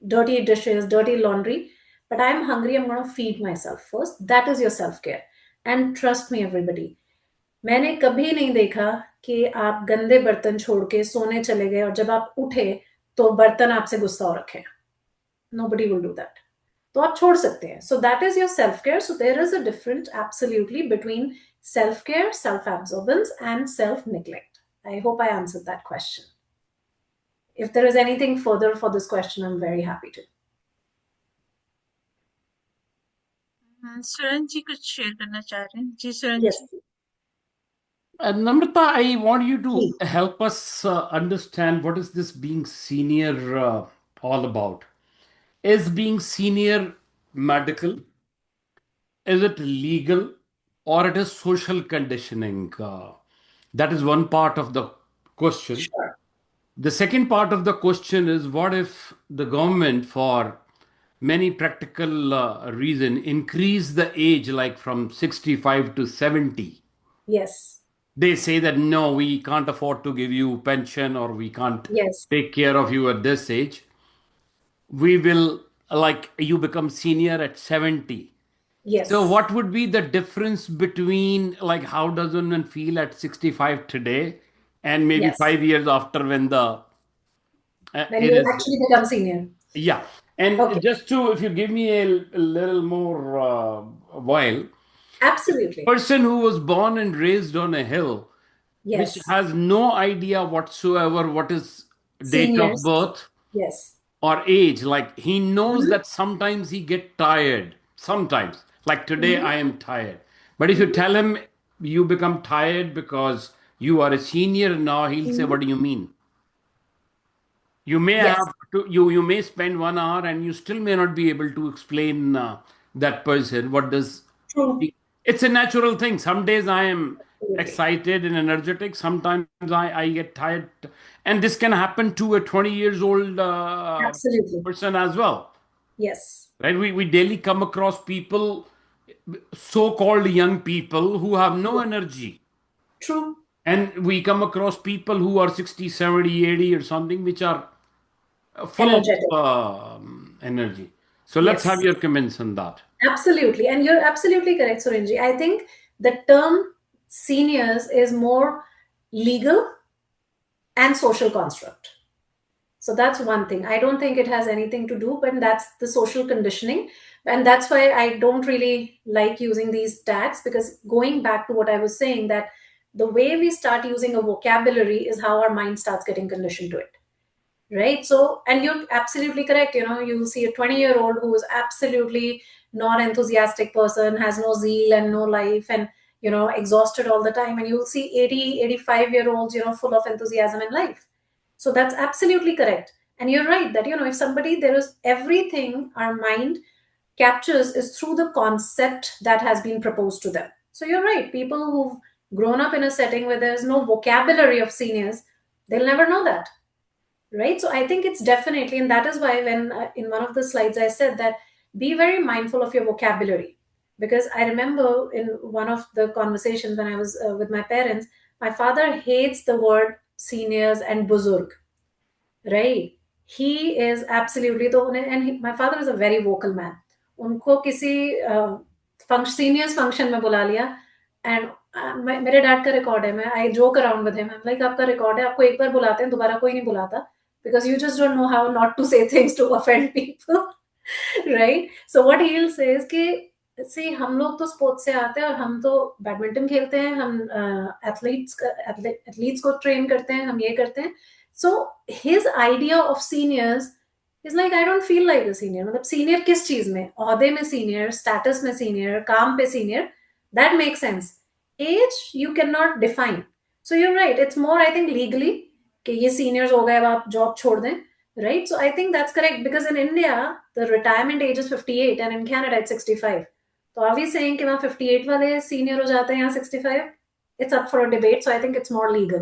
dirty dishes, dirty laundry, but I'm hungry, I'm going to feed myself first. That is your self care. And trust me, everybody, मैंने कभी नहीं देखा कि आप गंदे बर्तन छोड़ के सोने चले गए और जब आप उठे तो बर्तन आपसे गुस्सा हो रखे. Nobody will do that. तो आप छोड़ सकते हैं. So that is your self care. So there is a difference absolutely between self care, self absorbance, and self neglect. I hope I answered that question. If there is anything further for this question, I'm very happy to. सुरन जी कुछ share करना चाह रहे हैं? जी सुरन Yes. Ji. Namrta, I want you to Please. help us understand what is this being senior all about. Is being senior medical? Is it legal? Or it is social conditioning? That is one part of the question. Sure. The second part of the question is what if the government, for many practical reason, increase the age like from 65 to 70? Yes. They say that no, we can't afford to give you pension or we can't Yes. take care of you at this age. We will, like, you become senior at 70. So Yes. what would be the difference between, like, how does one feel at 65 today and maybe Yes. 5 years after when the When it you is, actually become senior. yeah. And Okay. just to, if you give me a little more while, Absolutely. person who was born and raised on a hill, which Yes. has no idea whatsoever what is date of Seniors. birth Yes. or age, like he knows Mm-hmm. that sometimes he get tired, sometimes, like today Mm-hmm. I am tired, but if you Mm-hmm. tell him you become tired because you are a senior now, he'll say, Mm-hmm. what do you mean? You may Yes. have to, you may spend 1 hour and you still may not be able to explain that person what does. True. It's a natural thing. Some days I am Absolutely. excited and energetic, sometimes I get tired, and this can happen to a 20 years old Absolutely. person as well, Yes. right? We daily come across people, so-called young people who have no energy, True. and we come across people who are 60, 70, 80 or something, which are full of Energetic. energy. So let's have Yes. your comments on that. Absolutely. And you're absolutely correct, Surinji. I think the term seniors is more legal and social construct. So that's one thing. I don't think it has anything to do, but that's the social conditioning. And that's why I don't really like using these tags, because going back to what I was saying, that the way we start using a vocabulary is how our mind starts getting conditioned to it. Right. So, and you're absolutely correct. You'll see a 20-year-old who is absolutely non enthusiastic person, has no zeal and no life, and, exhausted all the time. And you'll see 80, 85-year-olds, full of enthusiasm and life. So that's absolutely correct. And you're right that, if somebody, there is everything our mind captures is through the concept that has been proposed to them. So you're right. People who've grown up in a setting where there's no vocabulary of seniors, they'll never know that. Right. So I think it's definitely, and that is why when in one of the slides I said that be very mindful of your vocabulary, because I remember in one of the conversations when I was with my parents, my father hates the word seniors and buzurg. Right. He is absolutely तो and my father is a very vocal man. उनको किसी seniors function में बुला लिया, and मेरे dad का record है, मैं I joke around with him, like आपका रिकॉर्ड है, आपको एक बार बुलाते हैं, दोबारा कोई नहीं बुलाता, because you just don't know how not to say things to offend people. Right. So what he'll say is कि see, हम लोग तो स्पोर्ट्स से आते हैं और हम तो बैडमिंटन खेलते हैं, हम एथलीट्स को ट्रेन करते हैं, हम ये करते हैं, So his idea of seniors is like, I don't feel like a senior. मतलब senior किस चीज में, ओहदे में senior, status में senior, काम पे senior, that makes sense. Age you cannot define. So you're right, it's more I think legally कि ये seniors हो गए, अब आप job छोड़ दें, right? So I think that's correct, because in India the retirement age is 58 and in Canada it's 65. So are we saying कि वहाँ 58 वाले senior हो जाते हैं, यहाँ 65? It's up for a debate, so I think it's more legal.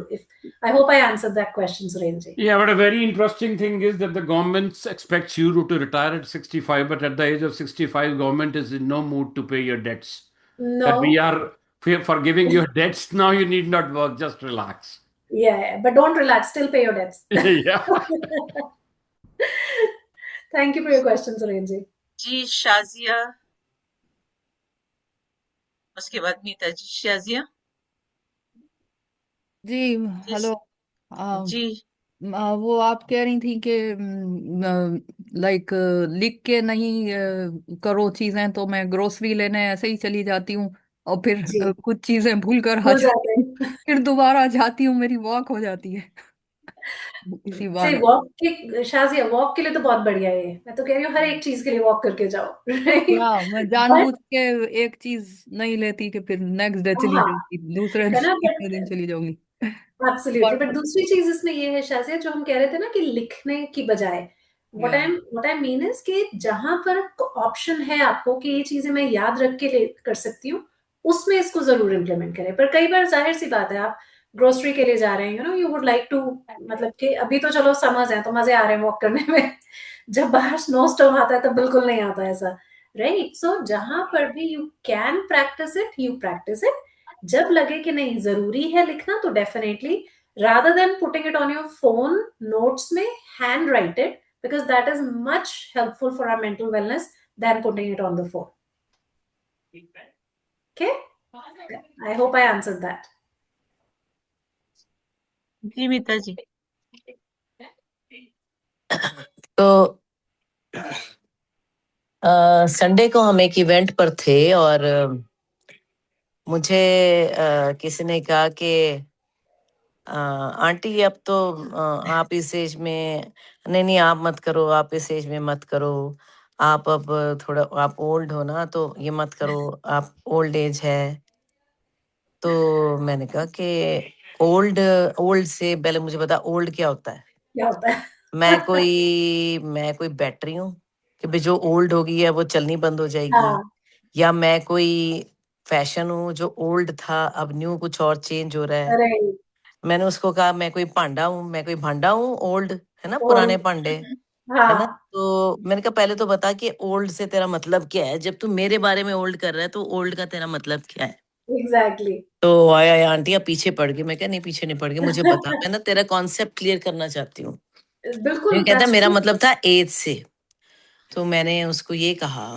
I hope I answered that question, Surenji. Yeah, but a very interesting thing is that the government expects you to retire at 65, but at the age of 65, government is in no mood to pay your debts. That we No. are forgiving your debts now, you need not work, just relax. Yeah, but don't relax, still pay your debts. Yeah. Thank you for your question, Surenji. जी शाजिया, उसके बाद नीता जी। शाजिया जी hello. जी वो आप कह रही थी कि like लिख के नहीं करो चीजें, तो मैं ग्रोसरी लेने ऐसे ही चली जाती हूँ और फिर जी कुछ चीजें भूल कर आ भूल जाती जाते हूँ, हैं। फिर दोबारा जाती हूँ, मेरी वॉक हो जाती है इसी से बहाने। वॉक के, शाजिया वॉक के लिए तो बहुत बढ़िया है ये। मैं तो कह रही हूँ हर एक चीज के लिए वॉक करके जाओ, राइट? या मैं बट जानबूझ के एक चीज नहीं लेती कि फिर नेक्स्ट डे चली हाँ, जाऊंगी, दूसरे है ना, तीसरे दिन बट चली जाऊंगी। एब्सोल्युटली। बट दूसरी चीज इसमें ये है शाजिया, जो हम कह रहे थे ना कि लिखने की बजाय, व्हाट आई मीन इज कि जहां पर ऑप्शन है आपको कि ये चीजें मैं याद रख के कर सकती हूँ, उसमें इसको जरूर इम्प्लीमेंट करें। पर कई बार जाहिर सी बात है, आप ग्रोसरी के लिए जा रहे हैं, यू वुड लाइक टू, मतलब कि अभी तो चलो समर्स है तो मजे आ रहे हैं वॉक करने में, जब बाहर स्नो स्टॉर्म आता है तब बिल्कुल नहीं आता ऐसा, राइट? सो जहां पर भी you can practice it, you practice it. जब लगे कि नहीं जरूरी है लिखना, तो definitely rather than putting it on your phone notes में, hand write it, because that is much helpful for our mental wellness than putting it on the phone. Okay, I hope I answered that. जी मीता जी। तो Sunday को हम एक event पर थे और मुझे किसी ने कहा कि आंटी अब तो आप इस एज में, नहीं नहीं आप मत करो, आप इस एज में मत करो, आप अब थोड़ा आप ओल्ड हो ना, तो ये मत करो, आप ओल्ड एज है। तो मैंने कहा कि ओल्ड ओल्ड से पहले मुझे बता ओल्ड क्या होता है। क्या होता है? मैं कोई बैटरी हूँ कि भाई जो ओल्ड होगी है वो चलनी बंद हो जाएगी, हाँ, या मैं कोई फैशन हूँ जो ओल्ड था अब न्यू कुछ और चेंज हो रहा है। right, मैंने उसको कहा मैं कोई भांडा हूँ, मैं कोई भांडा हूँ ओल्ड, है ना, और पुराने भांडे, है ना। हाँ, तो मैंने कहा पहले तो बता कि ओल्ड से तेरा मतलब क्या है, जब तू मेरे बारे में ओल्ड कर रहा है तो ओल्ड का तेरा मतलब क्या है। exactly. तो आया आंटियां पीछे पड़ गई। मैं क्या नहीं पीछे नहीं पड़ गई, मुझे बता, मैं ना तेरा कॉन्सेप्ट क्लियर करना चाहती हूँ। बिल्कुल, ये कहता that's मेरा true. मतलब था एज से। तो मैंने उसको ये कहा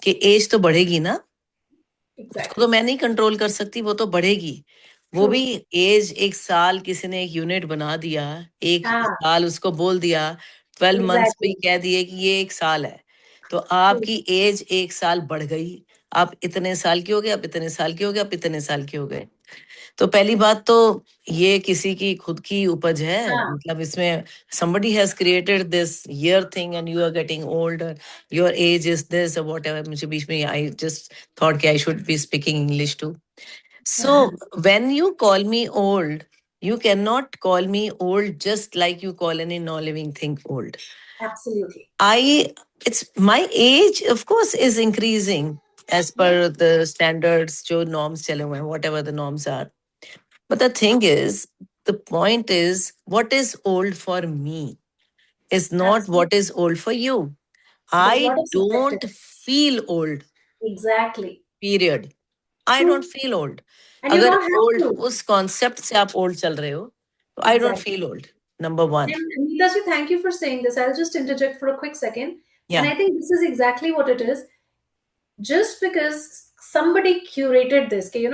कि एज तो बढ़ेगी ना, उसको Exactly. तो मैं नहीं कंट्रोल कर सकती, वो तो बढ़ेगी। वो True. भी एज एक साल किसी ने एक यूनिट बना दिया, एक हाँ, साल उसको बोल दिया, 12 मंथ्स भी exactly. कह दिए कि ये एक साल है, तो True. आपकी एज एक साल बढ़ गई। आप इतने साल के हो गए, आप इतने साल के हो गए, आप इतने साल के हो गए। तो पहली बात तो ये किसी की खुद की उपज है, हाँ, मतलब इसमें somebody has created this year thing and you are getting older, your age is this or whatever। मुझे बीच में I just thought कि I should be speaking English too। So when you call me old, you cannot call me old just like you call any non-living thing old। absolutely. It's my age of course is increasing as per the standards जो norms चले हुए हैं, whatever the norms are। But the thing is, the point is, what is old for me is not Absolutely. what is old for you. But I what is don't subjective? feel old, Exactly. period। I True. don't feel old। And you अगर don't have old to. उस concept से आप old चल रहे हो, तो I don't Exactly. feel old, number one। And Neetaji, thank you for saying this. I'll just interject for a quick second. And Yeah, I think this is exactly what it is. Just because somebody curated this, okay,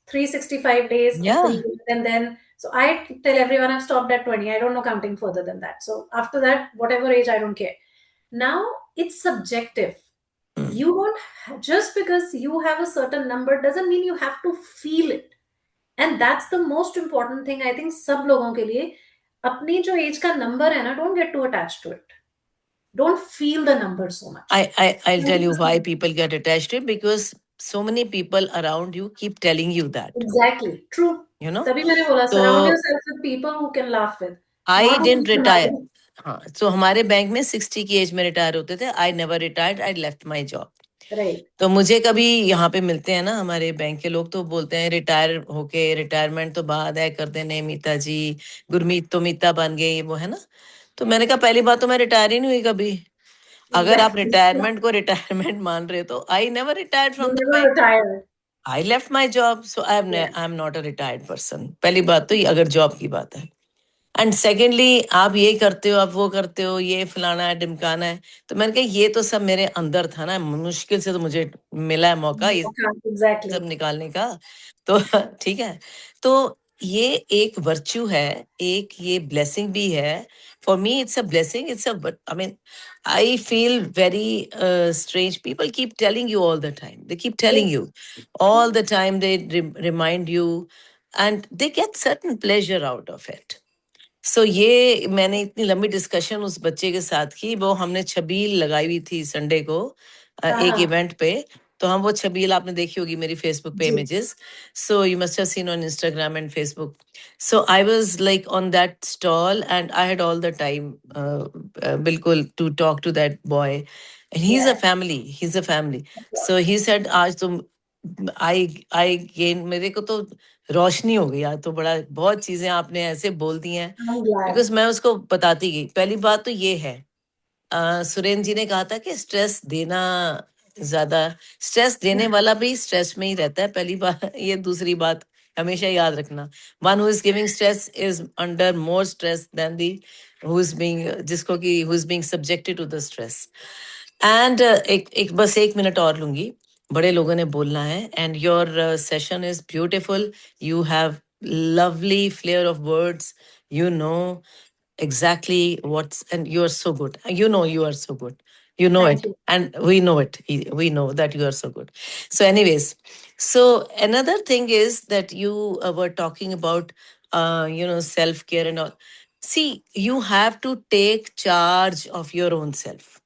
365 days of the yeah, year, and then, so I tell everyone I've stopped at 20. I don't know counting further than that. So after that, whatever age, I don't care. Now it's subjective. mm, You don't, just because you have a certain number doesn't mean you have to feel it. And that's the most important thing, I think, सब लोगों के लिए। अपनी जो as का number है ना, don't get to attach to it. Don't feel the number so much. I'll tell you why people get attached to it, because so many people around you keep telling you that. Exactly. True. You know? तभी मैंने बोला So surround yourself with people who can laugh with. I Not didn't who retire. can हाँ, so हमारे bank में 60 की as में retire होते थे. I never retired. I left my job. Right. तो मुझे कभी यहाँ पे मिलते हैं ना हमारे बैंक के लोग, तो बोलते हैं रिटायर होके, रिटायरमेंट तो बाद है कर देने मीता जी, गुरमीत तो मीता बन गई, वो है ना. तो मैंने कहा पहली बात तो मैं रिटायर ही नहीं हुई कभी. अगर आप Exactly. रिटायरमेंट को रिटायरमेंट मान रहे हो तो I never retired You from the never bank. retired. I left my job, so I am not a retired person. पहली बात तो ये अगर जॉब की बात है. एंड सेकेंडली आप ये करते हो, आप वो करते हो, ये फलाना है ढिमकाना है. तो मैंने कहा ये तो सब मेरे अंदर था ना, मुश्किल से तो मुझे मिला है मौका ये Exactly. सब निकालने का. तो ठीक है. तो ये एक वर्च्यू है, एक ये ब्लेसिंग भी है. For me it's a blessing. It's a I mean I feel very strange. People keep telling you all the time. They keep telling you all the time. They remind you and they get certain pleasure out of it. सो ये मैंने इतनी लंबी discussion उस बच्चे के साथ की. वो हमने छबील लगाई हुई थी संडे को एक इवेंट पे. तो हम वो छबील आपने देखी होगी मेरी फेसबुक पे images. So you must have seen on Instagram and Facebook. So I was like on that stall and I had all the time बिल्कुल to talk to that boy. And he is a family, he is a family. So he said आज तुम I gain, मेरे को तो रोशनी हो गई आज तो. बड़ा बहुत चीजें आपने ऐसे बोल दी हैं I'm glad. बिकॉज मैं उसको बताती गई. पहली बात तो ये है, सुरेंद्र जी ने कहा था कि स्ट्रेस देना ज्यादा, स्ट्रेस देने वाला भी स्ट्रेस में ही रहता है. पहली बात ये. दूसरी बात हमेशा याद रखना, one who is giving stress is under more stress than the who is being, जिसको कि who is being subjected to the stress. And एक बस 1 मिनट और लूंगी. बड़े लोगों ने बोलना है. And your session is beautiful. You have lovely flair of words. You know exactly what's, and you are so good. You know you are so good. You know Thank it. you. And we know it. We know that you are so good. So anyways, so another thing is that you were talking about self-care and all. See, you have to take charge of your own self.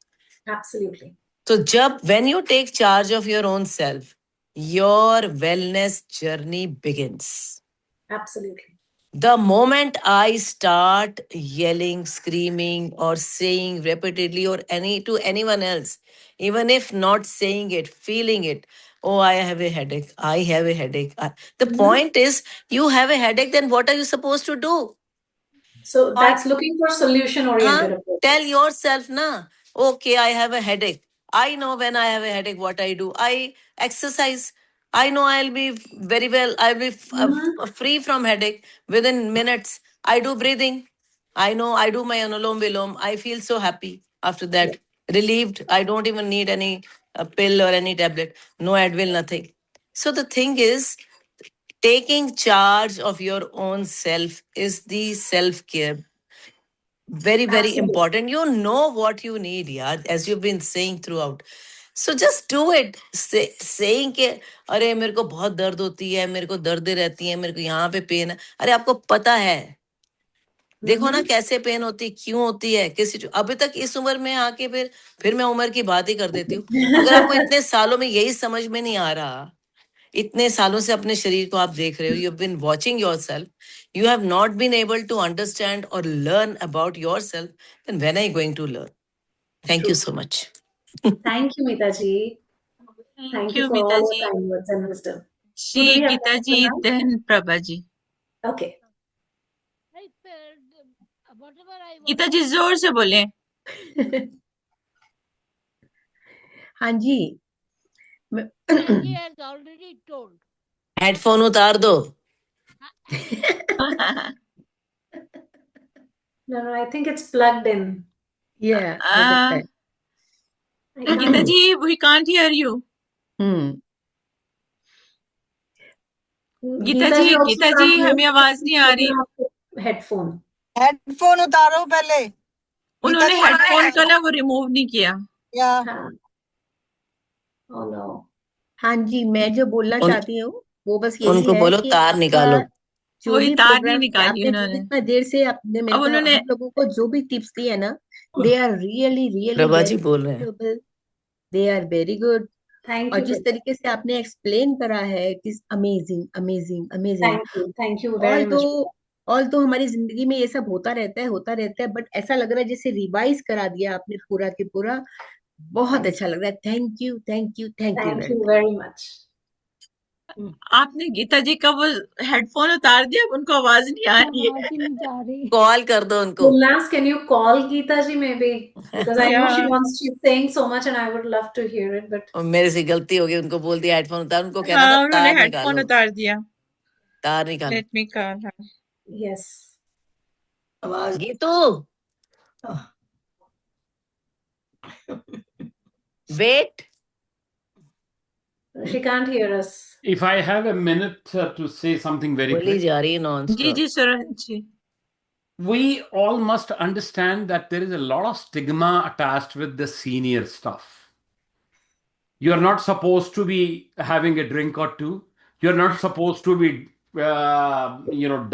Absolutely. So when you take charge of your own self, your wellness journey begins. Absolutely. The moment I start yelling, screaming, or saying repeatedly or to anyone else, even if not saying it, feeling it, oh, I have a headache, I have a headache. The point is, you have a headache, then what are you supposed to do? So that's looking for solution oriented approach. Tell yourself, na, okay, I have a headache. I know when I have a headache, what I do. I exercise. I know I'll be very well. I'll be free from headache within minutes. I do breathing. I know I do my anulom vilom. I feel so happy after that. Relieved. I don't even need any pill or any tablet. No Advil, nothing. So the thing is, taking charge of your own self is the self-care. Very, very Absolutely. important. You know what you need, yaar, as you've been saying throughout. So just do it. Saying के अरे मेरे को बहुत दर्द होती है, मेरे को दर्दें रहती हैं, मेरे को यहाँ पे पेन है. अरे आपको पता है, देखो ना कैसे पेन होती है, क्यों होती है, किसी अभी तक इस उम्र में आके फिर मैं उम्र की बात ही कर देती हूँ. अगर आपको इतने सालों में यही समझ में नहीं आ रहा, इतने सालों से अपने शरीर को आप देख रहे हो, you have been watching yourself, you have not been able to understand or learn about yourself, then when are you going to learn? Thank you so much. Thank you, Meeta ji. Thank you for all your kind words and wisdom. Who do we have Geeta next ji, now? then Prabha ji. Okay. Geeta ji जोर से बोले. हाँ जी. Headphone उतार दो. No, I think it's plugged in. Yeah, हो सकता है. Geeta ji, we can't hear you. Geeta जी हमें आवाज नहीं आ रही. हेडफोन उतारो पहले. उन्होंने हेडफोन का ना वो रिमूव नहीं किया. Oh no. हाँ जी, मैं जो बोलना चाहती हूँ वो बस यही उनको है बोलो कि तार निकालो. जो वही भी तार नहीं प्रोग्राम निकाली आपने उन्होंने। इतना देर से आपने मैंने अब कहा उन्होंने हम लोगों को जो भी टिप्स दिए ना, they are really really Prabha ji very बोल रहे हैं। Valuable, they are very good. Thank और यू जिस तरीके से आपने एक्सप्लेन करा है, it is amazing amazing amazing. Thank you all very तो मच। ऑल तो हमारी जिंदगी में ये सब होता रहता है, बट ऐसा लग रहा है जैसे रिवाइज करा दिया आपने पूरा के पूरा। बहुत अच्छा लग रहा है। Thank you thank you thank you thank very you much. Very much. आपने गीता जी का वो हेडफोन उतार दिया, अब उनको आवाज नहीं आ रही आवाज ही नहीं जा रही। कॉल कर दो उनको। Gulnaz, can you call Geeta ji maybe? Because I know Yeah. she's saying so much and I would love to hear it, but और मेरे से गलती हो गई, उनको बोल दिया हेडफोन उतार, उनको कहना था हाँ, उन्होंने तार हेडफोन निकालो, उतार दिया। तार निकालो। Let me call her. yes. आवाज Geetu wait, She can't hear us. If I have a minute to say something very बोली quick, जा रही है नॉन जी स्टॉप। जी सुरन जी। we all must understand that there is a lot of stigma attached with the senior stuff. You're not supposed to be having a drink or two. You're not supposed to be,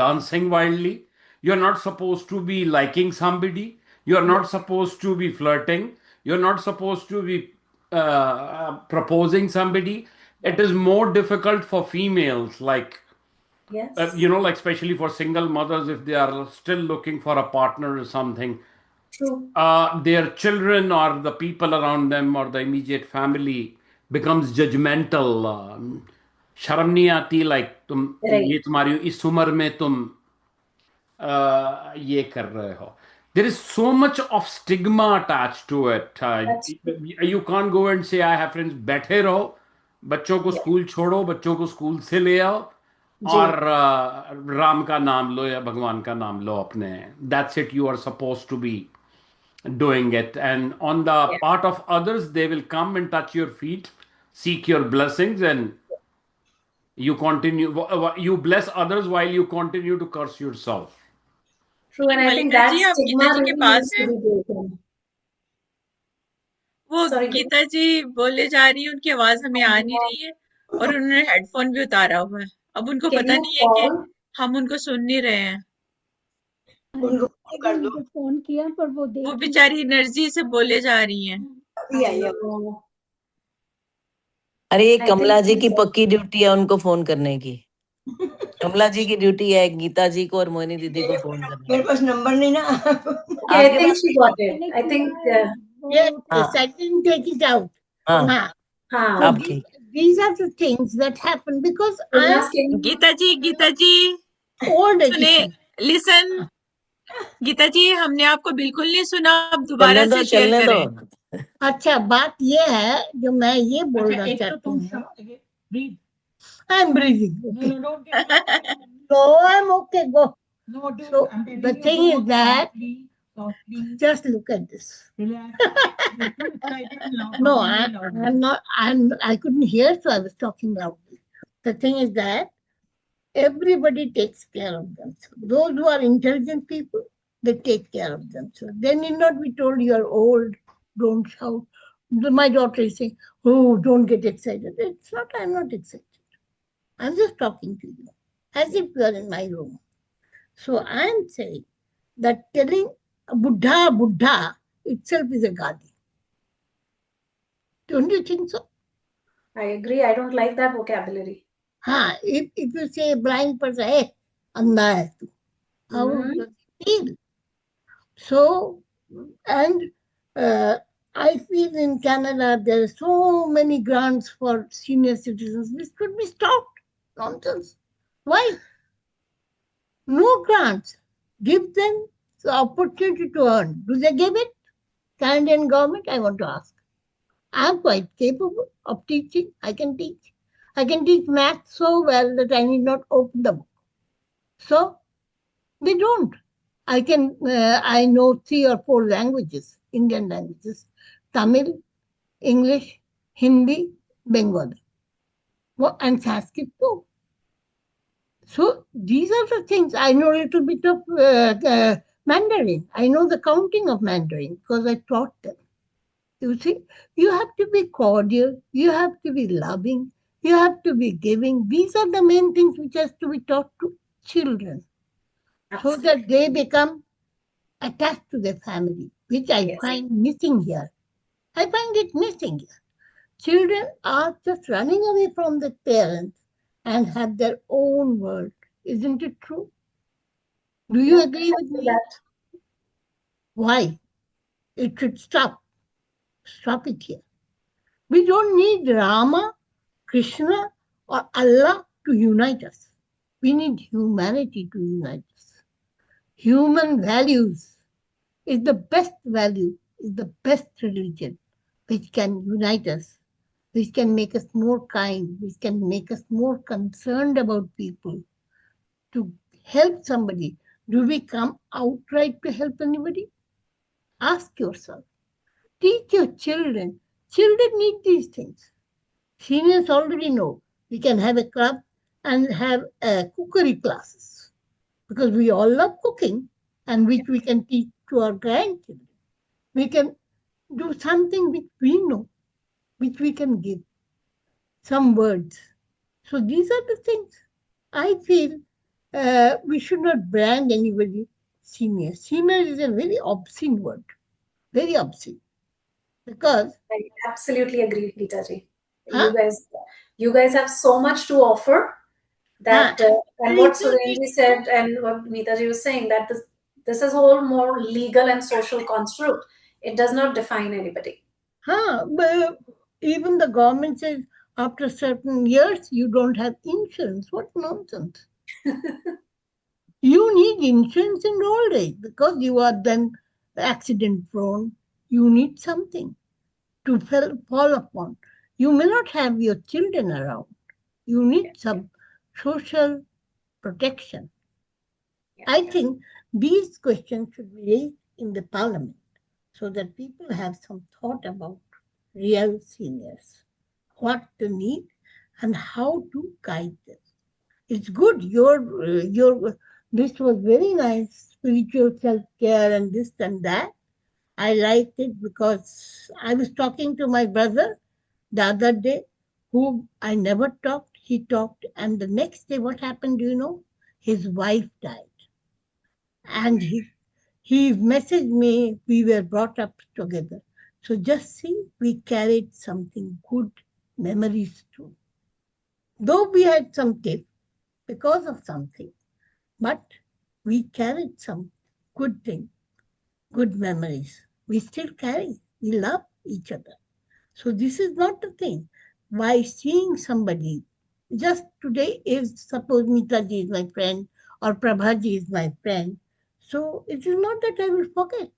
dancing wildly. You're not supposed to be liking somebody. You're not supposed to be flirting. You're not supposed to be proposing somebody. It is more difficult for females, like, Yes. like especially for single mothers, if they are still looking for a partner or something. True. Their children or the people around them or the immediate family becomes judgmental. शर्म नहीं आती, like तुम Right. ये तुम्हारी इस उम्र में तुम ये कर रहे हो. There is so much of stigma attached to it. That's true. You can't go and say I have friends. बैठे रहो, बच्चों को Yeah. स्कूल छोड़ो, बच्चों को स्कूल से ले आओ जी. और राम का नाम लो या भगवान का नाम लो अपने. That's it. You are supposed to be doing it. And on the Yeah. part of others, they will come and touch your feet, seek your blessings, and you continue, you bless others while you continue to curse yourself. True, and I think Malika that जी, आप stigma Gita जी के really पास needs हैं? to be broken. वो Sorry. Gita जी बोले जा रही है, उनकी आवाज हमें आ नहीं रही है और उन्होंने हेडफोन भी उतारा हुआ है। अब उनको Can पता you नहीं है कि call? हम उनको सुन नहीं रहे हैं। उनको फोन कर दो, उनको फोन किया पर वो वो देख नहीं बेचारी एनर्जी से बोले जा रही हैं। अभी आई है। know. अरे ये I कमला think जी की she's पक्की ड्यूटी है उनको फोन करने की। कमला जी की ड्यूटी है गीता जी को और मोहिनी दीदी को फोन करने मेरे की। पास नंबर नहीं ना। okay. I आपके think pass she got it. मैंने I think किया है वो Yes, हाँ second take it out. हाँ हाँ. So हाँ. अब ठीक। these are the things that happen because Gulnaz, I'm can you? Geeta ji old सुने, edition. लिसन। गीता जी, हमने आपको बिल्कुल नहीं सुना, अब दोबारा से शेयर चलने दो। करें। अच्छा, बात ये है जो मैं ये बोलना चाहती हूँ। I'm breathing. Okay. No, I'm okay. Go. So the thing is that just look at this. No, I'm not. I couldn't hear, so I was talking loudly. The thing is that everybody takes care of themselves. Those who are intelligent people, they take care of themselves. They need not be told you are old, don't shout. My daughter is saying, oh, don't get excited. It's not, I'm not excited. I'm just talking to you as if you are in my room. So I'm saying that telling Buddha itself is a gadi. Don't you think so? I agree. I don't like that vocabulary. If you say a blind person, hey, andha hai tu, how does it feel? So, and I feel in Canada there are so many grants for senior citizens. This could be stopped. Nonsense. Why? No grants. Give them the opportunity to earn. Do they give it? Canadian government, I want to ask. I am quite capable of teaching. I can teach. I can teach math so well that I need not open the book. So they don't. I know 3 or 4 languages, Indian languages: Tamil, English, Hindi, Bengali, and Sanskrit too. So these are the things. I know a little bit of Mandarin. I know the counting of Mandarin because I taught them. You see, you have to be cordial, you have to be loving, you have to be giving. These are the main things which has to be taught to children so that they become attached to their family, which I find missing here. I find it missing here. Children are just running away from their parents and have their own world. Isn't it true? Do you agree with me? Why? It should stop. Stop it here. We don't need Rama, Krishna, or Allah to unite us. We need humanity to unite us. Human values is the best value, is the best religion which can unite us, which can make us more kind, which can make us more concerned about people, to help somebody. Do we come outright to help anybody? Ask yourself. Teach your children. Children need these things. Seniors already know. We can have a club and have cookery classes because we all love cooking, and which we can teach to our grandchildren. We can do something which we know, which we can give some words. So these are the things I feel we should not brand anybody senior. Senior is a very obscene word, very obscene. Because I absolutely agree, Geeta ji. Huh? You guys have so much to offer that, and what Surenji said and what Neetaji was saying, that this is all more legal and social construct. It does not define anybody. But even the government says after certain years you don't have insurance. What nonsense! You need insurance in old age because you are then accident prone. You need something to fall upon. You may not have your children around. You need some social protection. I think these questions should be raised in the parliament so that people have some thought about real seniors, what they need, and how to guide them. It's good. Your this was very nice, spiritual self care and this and that. I liked it because I was talking to my brother the other day, who I never talked. He talked, and the next day, what happened? Do you know? His wife died, and he messaged me. We were brought up together. So just see, we carried something good memories too. Though we had some tiff because of something, but we carried some good thing, good memories. We still carry. We love each other. So this is not the thing. By seeing somebody, just today, if suppose Mitaji is my friend or Prabhaji is my friend, so it is not that I will forget.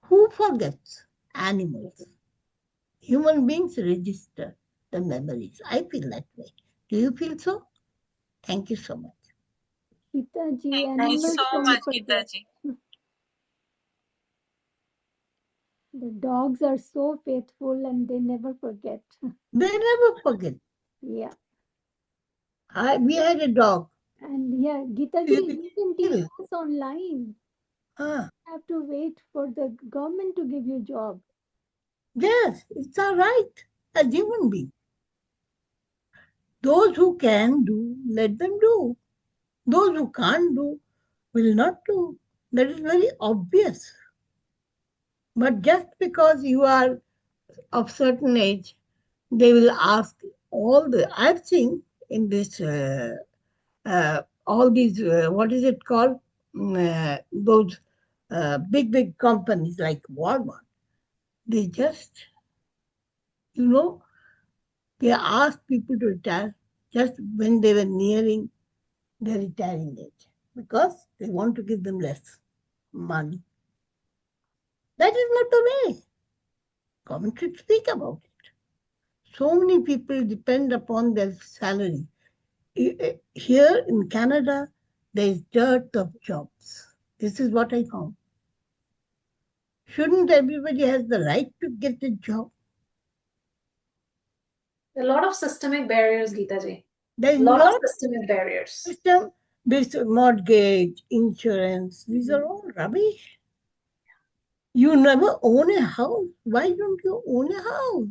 Who forgets? Animals. Human beings register the memories. I feel that way. Do you feel so? Thank you so much. Gitaji, Thank you animals so don't much, forget. Geetaji. The dogs are so faithful and they never forget. They never forget. Yeah. We had a dog. And yeah, Gitaji, you can teach us online. Ah. You have to wait for the government to give you job. Yes, it's all right. As human being. Those who can do, let them do. Those who can't do, will not do. That is very obvious. But just because you are of certain age, they will ask all the. I've seen in this all these what is it called? Those big companies like Walmart. They just they ask people to retire just when they were nearing their retiring age because they want to give them less money. That is not the way. Government should speak about it. So many people depend upon their salary. Here in Canada, there is dearth of jobs. This is what I found. Shouldn't everybody has the right to get a job? A lot of systemic barriers, Geeta ji. There is A lot of not systemic barriers. system. This mortgage, insurance, these are all rubbish. You never own a house. Why don't you own a house?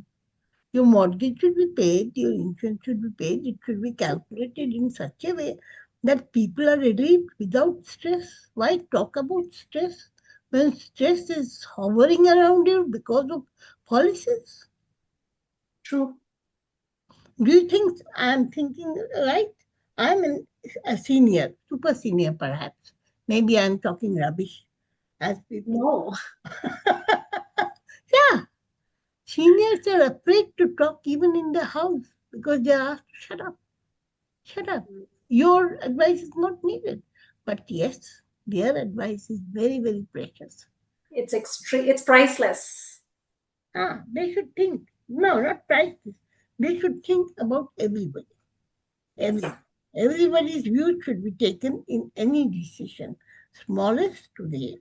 Your mortgage should be paid, your insurance should be paid, it should be calculated in such a way. that people are relieved without stress. Why talk about stress when stress is hovering around you because of policies? True. Do you think I'm thinking right? A senior, super senior perhaps. Maybe I'm talking rubbish as people. No. Yeah, seniors are afraid to talk even in the house because they are asked to shut up. Shut up. Your advice is not needed. But yes, their advice is very, very precious. It's extreme. It's priceless. They should think. No, not priceless. They should think about everybody. Everybody's view should be taken in any decision, smallest to the,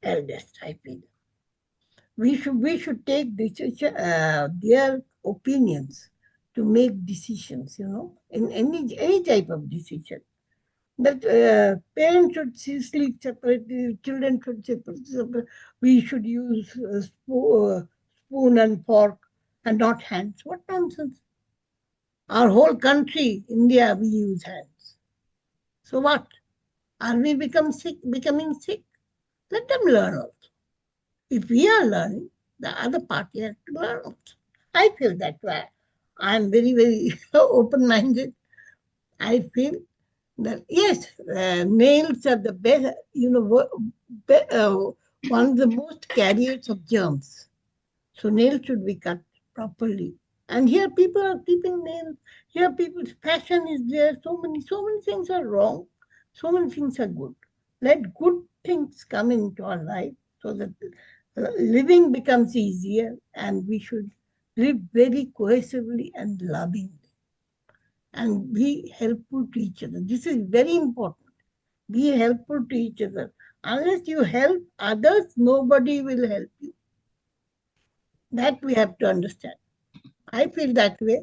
eldest, I feel. We should take their opinions to make decisions, in any type of decision. That parents should sleep separately, children should separate. We should use spoon and fork and not hands. What nonsense! Our whole country, India, we use hands. So what? Are we becoming sick? Let them learn also. If we are learning, the other party has to learn also. I feel that way. I'm very, very open-minded. I feel that yes, nails are the best, one of the most carriers of germs. So nails should be cut properly. And here people are keeping nails. Here people's passion is there. So many things are wrong. So many things are good. Let good things come into our life so that living becomes easier, and we should live very cohesively and lovingly and be helpful to each other. This is very important. Be helpful to each other. Unless you help others, nobody will help you. That we have to understand. I feel that way.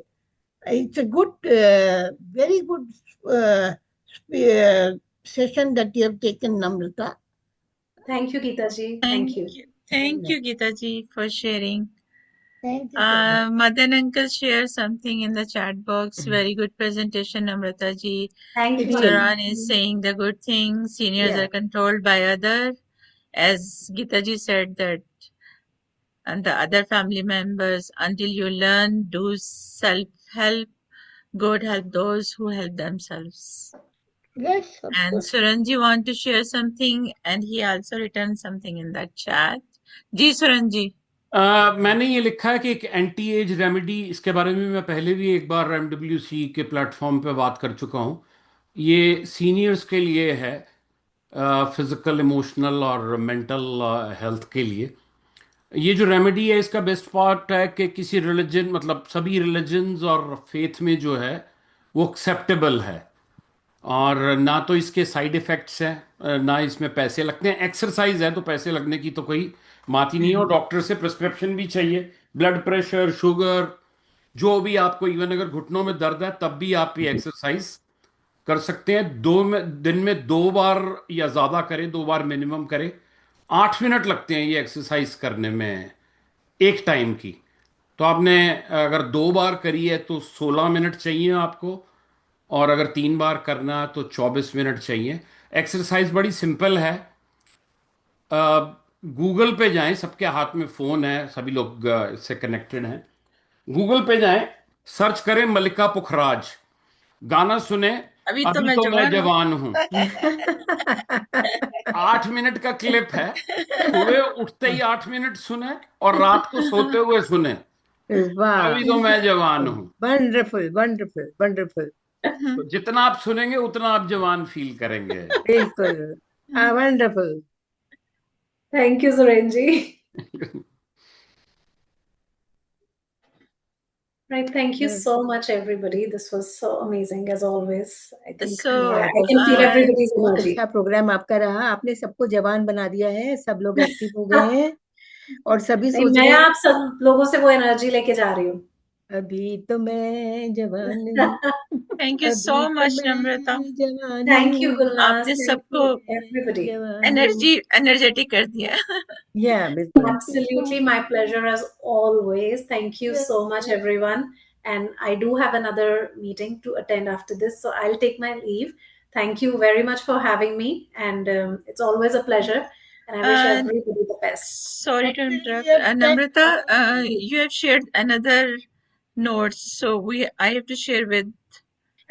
It's a good, very good session that you have taken, Namrta. Thank you, Geeta ji. Thank you. Thank you, Geeta ji, for sharing. Thank you so much. Madan uncle shared something in the chat box. Very good presentation, Namrata ji. Thank you, It is. Madan. Saran is saying the good thing. Seniors Yeah. are controlled by other. As Geeta ji said that, and the other family members, until you learn, do self-help. God help those who help themselves. Yes, of And course. Suranji want to share something, and he also written something in that chat. Ji Suranji. मैंने ये लिखा है कि एक anti as remedy, इसके बारे में मैं पहले भी एक बार MWC के प्लेटफॉर्म पे बात कर चुका हूँ। ये सीनियर्स के लिए है, फिजिकल, इमोशनल और मेंटल हेल्थ के लिए। ये जो रेमेडी है, इसका बेस्ट पार्ट है कि किसी रिलीजन, मतलब सभी रिलीजन्स और फेथ में जो है वो एक्सेप्टेबल है, और ना तो इसके साइड इफ़ेक्ट्स हैं, ना इसमें पैसे लगते हैं। एक्सरसाइज है तो पैसे लगने की तो कोई बात ही नहीं है, और डॉक्टर से प्रिस्क्रिप्शन भी चाहिए। ब्लड प्रेशर, शुगर, जो भी आपको, इवन अगर घुटनों में दर्द है तब भी आप ये एक्सरसाइज कर सकते हैं। दिन में 2 बार या ज़्यादा करें, 2 बार मिनिमम करें। 8 मिनट लगते हैं ये एक्सरसाइज करने में, एक टाइम की। तो आपने अगर 2 बार करी है तो 16 मिनट चाहिए आपको, और अगर 3 बार करना है तो 24 मिनट चाहिए। एक्सरसाइज बड़ी सिंपल है। गूगल पे जाएं, सबके हाथ में फ़ोन है, सभी लोग इससे कनेक्टेड हैं। गूगल पे जाएं, सर्च करें मल्लिका पुखराज, गाना सुने अभी तो अभी मैं तो मैं जवान हूँ। जवान हूं। 8 मिनट का क्लिप है। सुबह उठते ही 8 मिनट सुने और रात को सोते हुए सुने, वाह, अभी तो मैं जवान हूं। Wonderful wonderful wonderful. तो जितना आप सुनेंगे उतना आप जवान फील करेंगे। बिल्कुल, wonderful. Thank you, Surenji. Right. Thank you so much, everybody. This was so amazing as always. I think So, I can feel everybody's बहुत energy. अच्छा प्रोग्राम आपका रहा। आपने सबको जवान बना दिया है, सब लोग एक्टिव हो गए हैं और सभी नहीं, सोच मैं रहे हैं आप सब लोगों से वो एनर्जी लेके जा रही हूँ। अभी तो मैं जवान हूँ, thank you अभी so तो much, मैं Namrata. जवान Thank you, हूँ, Gulnaz. आपने Thank सबको you, everybody. जवान हूँ। एनर्जेटिक कर दिया। या बिल्कुल। Absolutely my pleasure as always. Thank you so much, everyone. and I do have another meeting to attend after this, so I'll take my leave. Thank you very much for having me, and it's always a pleasure, and I wish everybody the best. Sorry to interrupt. Actually, Namrata, you have shared another notes, so I have to share with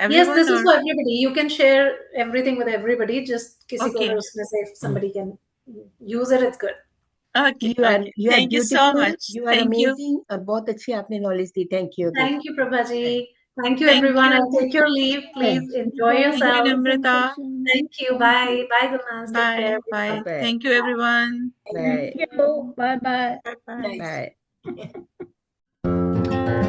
Yes, everyone, this is or for everybody. You can share everything with everybody. Just किसी को okay, अगर उसमें से if somebody can use it, it's good. okay, You are okay. you are Thank you so beautiful. much. You are Thank you. amazing. और बहुत अच्छी आपने knowledge the. Thank you again. Thank you, Prabhaji. Thank you, Thank everyone. you. I'll take your leave. Please enjoy For Thank you, yourself. Namrata. presentation. Thank you. Thank Bye. you. Bye, Gulnaz. Take care, Bye, bye. everyone. Bye. Thank you, everyone. Bye. thank you. Bye bye. Bye, bye. Bye.